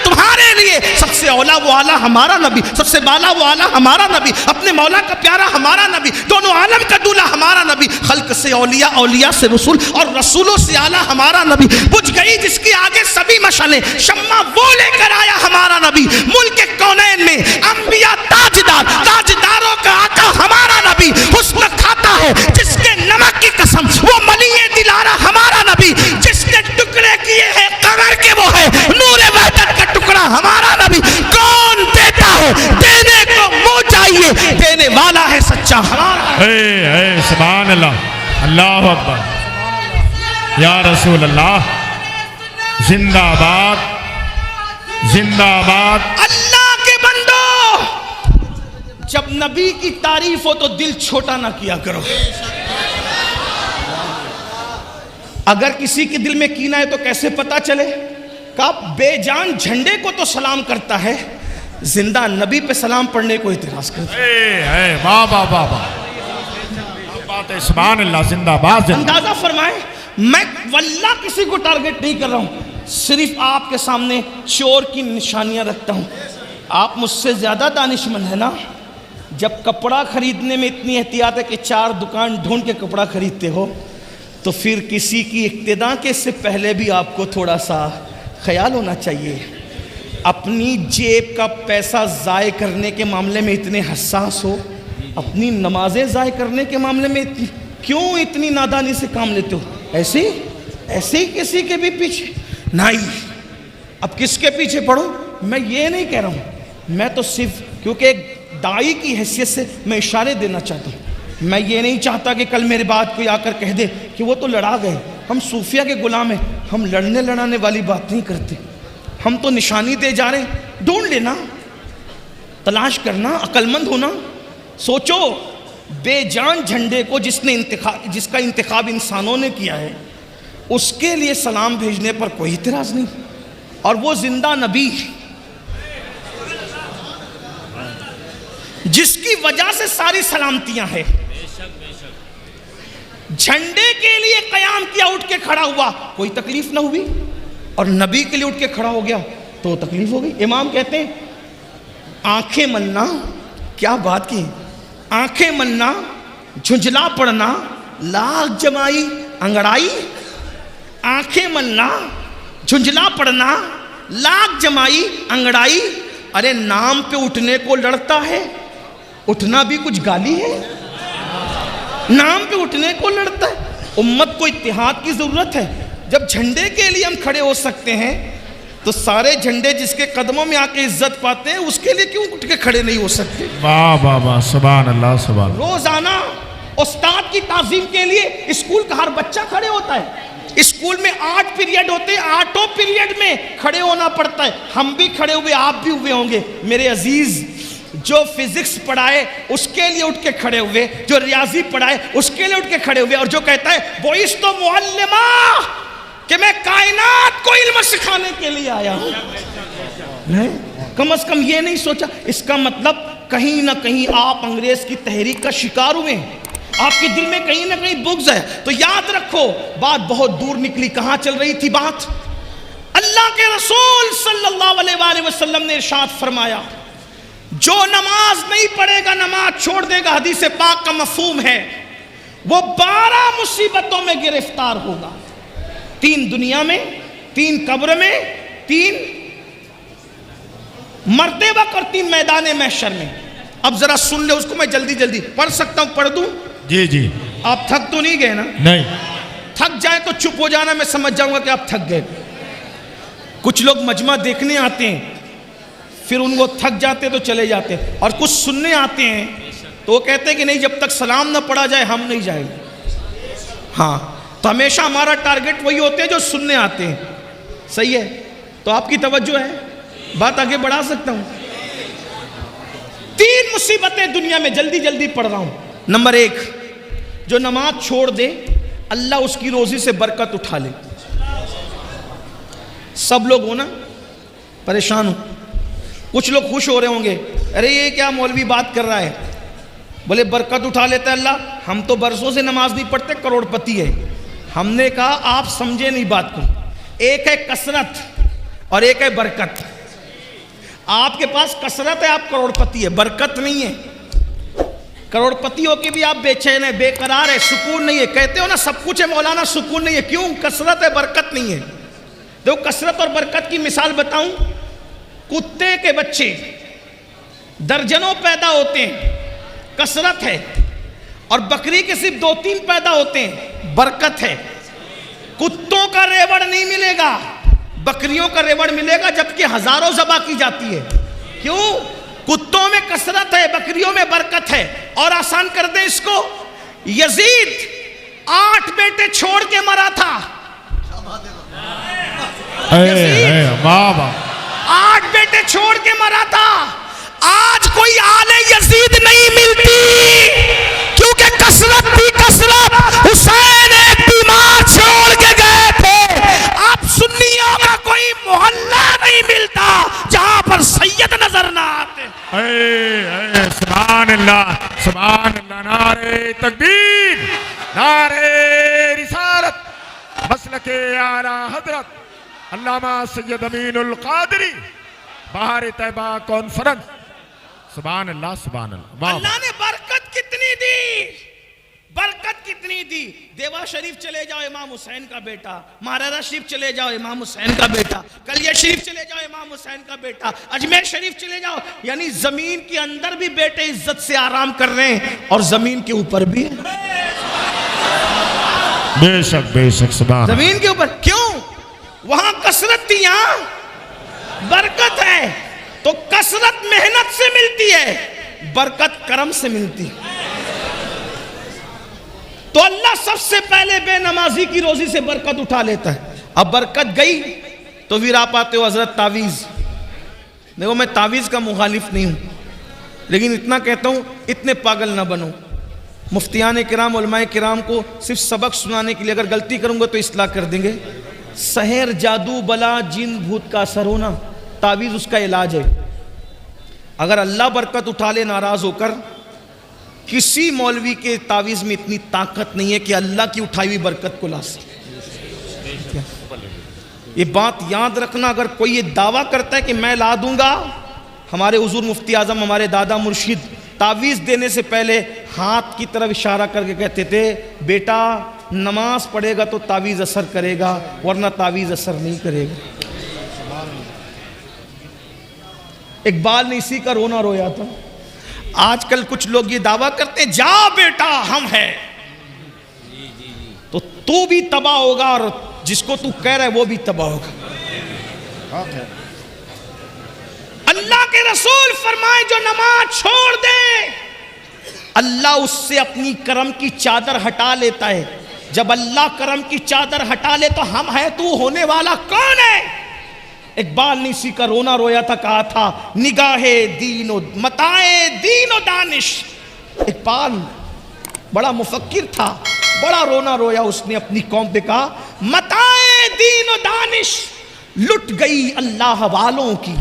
تمہارے لیے، سب سے اولا وہ آلہ ہمارا نبی، سب سے بالا وہ آلہ ہمارا نبی، اپنے مولا کا پیارا ہمارا نبی، دونوں عالم کا دولہ ہمارا نبی، خلق سے اولیاء، اولیاء سے رسول، اور رسولوں سے آلہ ہمارا نبی، بجھ گئی جس کی آگے سبھی مشعلیں، شمع وہ لے کر آیا ہمارا نبی، ملک کونین میں انبیاء تاجدار، تاجداروں کا آقا ہمارا نبی، حسن کھاتا ہے جس کے نمک کی قسم، وہ ملی دلارہ ہمارا نبی، جس نے ٹکڑے کیے ہیں قمر کے وہ ہے نور وحدت کا ٹکڑا ہمارا نبی، کون دیتا ہے دینے کو منہ چاہیے، دینے والا ہے سچا ہمارا۔ اے سبحان اللہ، اللہ اکبر، یا رسول اللہ، زندہ باد، زندہ باد۔ اللہ کے بندو، جب نبی کی تعریف ہو تو دل چھوٹا نہ کیا کرو. اگر کسی کے دل میں کینہ ہے تو کیسے پتا چلے؟ کہ بے جان جھنڈے کو تو سلام کرتا ہے, زندہ نبی پہ سلام پڑھنے کو اعتراض کرتا ہے. واہ واہ واہ واہ, بات ہے, سبحان اللہ, زندہ باد. اندازہ فرمائیں, میں واللہ کسی کو ٹارگٹ نہیں کر رہا ہوں, صرف آپ کے سامنے چور کی نشانیاں رکھتا ہوں. آپ مجھ سے زیادہ دانشمند ہیں نا. جب کپڑا خریدنے میں اتنی احتیاط ہے کہ 4 دکان ڈھونڈ کے کپڑا خریدتے ہو, تو پھر کسی کی اقتداء کے سے پہلے بھی آپ کو تھوڑا سا خیال ہونا چاہیے. اپنی جیب کا پیسہ ضائع کرنے کے معاملے میں اتنے حساس ہو, اپنی نمازیں ضائع کرنے کے معاملے میں کیوں اتنی نادانی سے کام لیتے ہو؟ ایسے ہی کسی کے بھی پیچھے نہیں. اب کس کے پیچھے پڑھو میں یہ نہیں کہہ رہا ہوں, میں تو صرف کیونکہ ایک داعی کی حیثیت سے میں اشارے دینا چاہتا ہوں. میں یہ نہیں چاہتا کہ کل میرے بعد کوئی آ کر کہہ دے کہ وہ تو لڑا گئے. ہم صوفیہ کے غلام ہیں, ہم لڑنے لڑانے والی بات نہیں کرتے. ہم تو نشانی دے جا رہے ہیں, ڈھونڈ لینا, تلاش کرنا, عقل مند ہونا. سوچو, بے جان جھنڈے کو جس کا انتخاب انسانوں نے کیا ہے, اس کے لیے سلام بھیجنے پر کوئی اعتراض نہیں. اور وہ زندہ نبی جس کی وجہ سے ساری سلامتیاں ہیں, جھنڈے کے لیے قیام کیا, اٹھ کے کھڑا ہوا, کوئی تکلیف نہ ہوئی, اور نبی کے لیے اٹھ کے کھڑا ہو گیا تو تکلیف ہو گئی. امام کہتے ہیں آنکھیں ملنا, کیا بات کی, آنکھیں ملنا, جھنجھلا پڑنا, لاکھ جمائی انگڑائی. آنکھیں ملنا, جھنجھلا پڑنا, لاکھ جمائی انگڑائی. ارے نام پہ اٹھنے کو لڑتا ہے, اٹھنا بھی کچھ گالی ہے. نام پہ اٹھنے کو لڑتا ہے. امت کو اتحاد کی ضرورت ہے. جب جھنڈے کے لیے ہم کھڑے ہو سکتے ہیں تو سارے جھنڈے جس کے قدموں میں آ کے عزت پاتے ہیں اس کے لیے کیوں اٹھ کے کھڑے نہیں ہو سکتے؟ واہ واہ واہ, سبحان اللہ, سبحان اللہ. روزانہ استاد کی تعظیم کے لیے اسکول کا ہر بچہ کھڑے ہوتا ہے. اسکول میں 8 پیریڈ ہوتے ہیں, 8 پیریڈ میں کھڑے ہونا پڑتا ہے. ہم بھی کھڑے ہوئے, آپ بھی ہوئے ہوں گے. میرے عزیز, جو فزکس پڑھائے اس کے لیے اٹھ کے کھڑے ہوئے, جو ریاضی پڑھائے اس کے لیے اٹھ کے کھڑے ہوئے, اور جو کہتا ہے بوئس تو معلمہ کہ میں کائنات کو علم سکھانے کے لیے آیا ہوں, کم از کم یہ نہیں سوچا. اس کا مطلب کہیں نہ کہیں آپ انگریز کی تحریک کا شکار ہوئے ہیں, آپ کے دل میں کہیں نہ کہیں بغض ہے. تو یاد رکھو, بات بہت دور نکلی. کہاں چل رہی تھی بات؟ اللہ کے رسول صلی اللہ علیہ وآلہ وسلم نے ارشاد فرمایا, جو نماز نہیں پڑھے گا نماز چھوڑ دے گا, حدیث پاک کا مفہوم ہے, وہ 12 مصیبتوں میں گرفتار ہوگا. 3 دنیا میں, 3 قبر میں, 3 مرتے وقت, اور 3 میدان محشر میں. اب ذرا سن لے اس کو, میں جلدی پڑھ سکتا ہوں, پڑھ دوں؟ جی جی. آپ تھک تو نہیں گئے نا؟ نہیں. تھک جائے تو چپ ہو جانا, میں سمجھ جاؤں گا کہ آپ تھک گئے. کچھ لوگ مجمع دیکھنے آتے ہیں, پھر ان کو تھک جاتے تو چلے جاتے, اور کچھ سننے آتے ہیں تو وہ کہتے ہیں کہ نہیں, جب تک سلام نہ پڑھا جائے ہم نہیں جائیں گے. ہاں, تو ہمیشہ ہمارا ٹارگٹ وہی ہوتے ہیں جو سننے آتے ہیں. صحیح ہے, تو آپ کی توجہ ہے, بات آگے بڑھا سکتا ہوں. 3 مصیبتیں دنیا میں, جلدی پڑھ رہا ہوں. نمبر 1, جو نماز چھوڑ دے اللہ اس کی روزی سے برکت اٹھا لے. سب لوگ ہو نا پریشان ہو, کچھ لوگ خوش ہو رہے ہوں گے, ارے یہ کیا مولوی بات کر رہا ہے, بولے برکت اٹھا لیتا ہے اللہ. ہم تو برسوں سے نماز نہیں پڑھتے, کروڑ پتی ہے. ہم نے کہا آپ سمجھے نہیں بات کو, ایک ہے کثرت اور ایک ہے برکت. آپ کے پاس کثرت ہے, آپ کروڑ پتی ہے, برکت نہیں ہے. کروڑ پتی ہو کے بھی آپ بے چین ہے, بے قرار ہے, سکون نہیں ہے. کہتے ہو نا سب کچھ ہے مولانا, سکون نہیں ہے. کیوں؟ کثرت ہے, برکت نہیں ہے. دیکھو کثرت اور برکت کی مثال بتاؤں. کتے کے بچے درجنوں پیدا ہوتے ہیں, کثرت ہے. اور بکری کے صرف 2-3 پیدا ہوتے ہیں, برکت ہے. کتوں کا ریوڑ نہیں ملے گا, بکریوں کا ریوڑ ملے گا, جبکہ ہزاروں ذبح کی جاتی ہے. کیوں؟ کتوں میں کثرت ہے, بکریوں میں برکت ہے. اور آسان کر دیں اس کو, یزید 8 بیٹے چھوڑ کے مرا تھا. 8 بیٹے چھوڑ کے مرا تھا. آج کوئی کوئی آل یزید نہیں ملتی، کیونکہ کثرت تھی کثرت۔ حسین ایک بیمار چھوڑ کے گئے تھے۔ آپ سنیوں کا کوئی محلہ نہیں ملتا جہاں پر سید نظر نہ آتے۔ اے سبحان اللہ، سبحان اللہ، نعرہ تکبیر، نعرہ رسالت، مسلک اعلیٰ حضرت علامہ سید امین القادری، بہار طیبہ کانفرنس۔ سبحان اللہ، سبحان اللہ، واہ اللہ نے برکت کتنی دی، برکت کتنی دی۔ دیوا شریف چلے جاؤ امام حسین کا بیٹا، مہارارا شریف چلے جاؤ امام حسین کا بیٹا، کلیہ شریف چلے جاؤ امام حسین کا بیٹا، اجمیر شریف چلے جاؤ، یعنی زمین کے اندر بھی بیٹے عزت سے آرام کر رہے ہیں اور زمین کے اوپر بھی، بے شک بے شک، سبحان زمین کے اوپر۔ کیوں؟ وہاں کثرت تھی، یہاں برکت ہے۔ تو کثرت محنت سے ملتی ہے، برکت کرم سے ملتی۔ تو اللہ سب سے پہلے بے نمازی کی روزی سے برکت اٹھا لیتا ہے۔ اب برکت گئی تو پھر آپ آتے ہو حضرت تعویذ۔ دیکھو میں تعویذ کا مخالف نہیں ہوں، لیکن اتنا کہتا ہوں اتنے پاگل نہ بنو۔ مفتیان کرام، علماء کرام کو صرف سبق سنانے کے لیے اگر غلطی کروں گا تو اصلاح کر دیں گے۔ سحر، جادو، بلا، جن، بھوت کا اثر ہونا، تعویذ اس کا علاج ہے۔ اگر اللہ برکت اٹھا لے ناراض ہو کر، کسی مولوی کے تعویذ میں اتنی طاقت نہیں ہے کہ اللہ کی اٹھائی ہوئی برکت کو لا سکے۔ یہ بات یاد رکھنا، اگر کوئی یہ دعویٰ کرتا ہے کہ میں لا دوں گا، ہمارے حضور مفتی اعظم، ہمارے دادا مرشد تعویذ دینے سے پہلے ہاتھ کی طرف اشارہ کر کے کہتے تھے بیٹا نماز پڑھے گا تو تعویذ اثر کرے گا، ورنہ تعویذ اثر نہیں کرے گا۔ اقبال نے اسی کا رونا رویا تھا۔ آج کل کچھ لوگ یہ دعویٰ کرتے ہیں جا بیٹا ہم ہیں، تو بھی تباہ ہوگا اور جس کو تو کہہ رہا ہے وہ بھی تباہ ہوگا۔ اللہ کے رسول فرمائے جو نماز چھوڑ دے اللہ اس سے اپنی کرم کی چادر ہٹا لیتا ہے۔ جب اللہ کرم کی چادر ہٹا لے تو ہم ہیں، تو ہونے والا کون ہے؟ اقبال نے اسی کا رونا رویا تھا، کہا تھا نگاہ دین و متاع دین و دانش۔ اقبال بڑا مفکر تھا، بڑا رونا رویا اس نے اپنی قوم پہ، کہا متاع دین و دانش لٹ گئی اللہ والوں کی،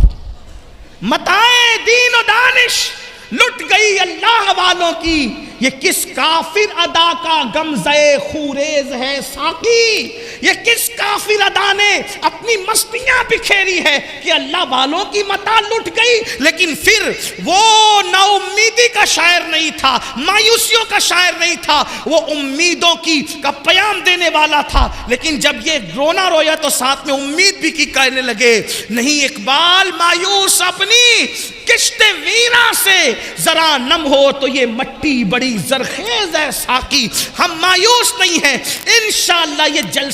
متاع دین و دانش لٹ گئی اللہ والوں کی، یہ کس کافر ادا کا غمزہ خوریز ہے ساقی، یہ کس کافر ادا نے اپنی مستیاں بکھیری ہے کہ اللہ والوں کی متاع لٹ گئی۔ لیکن پھر وہ نا امیدی کا شاعر نہیں تھا، مایوسیوں کا شاعر نہیں تھا، وہ امیدوں کا پیام دینے والا تھا۔ لیکن جب یہ رونا رویا تو ساتھ میں امید بھی کی کہنے لگے نہیں اقبال مایوس اپنی کشت ویرا سے ذرا نم ہو تو یہ مٹی بڑی زرخیز ہے ساقی، ہم مایوس نہیں ہیں، انشاءاللہ یہ جلسہ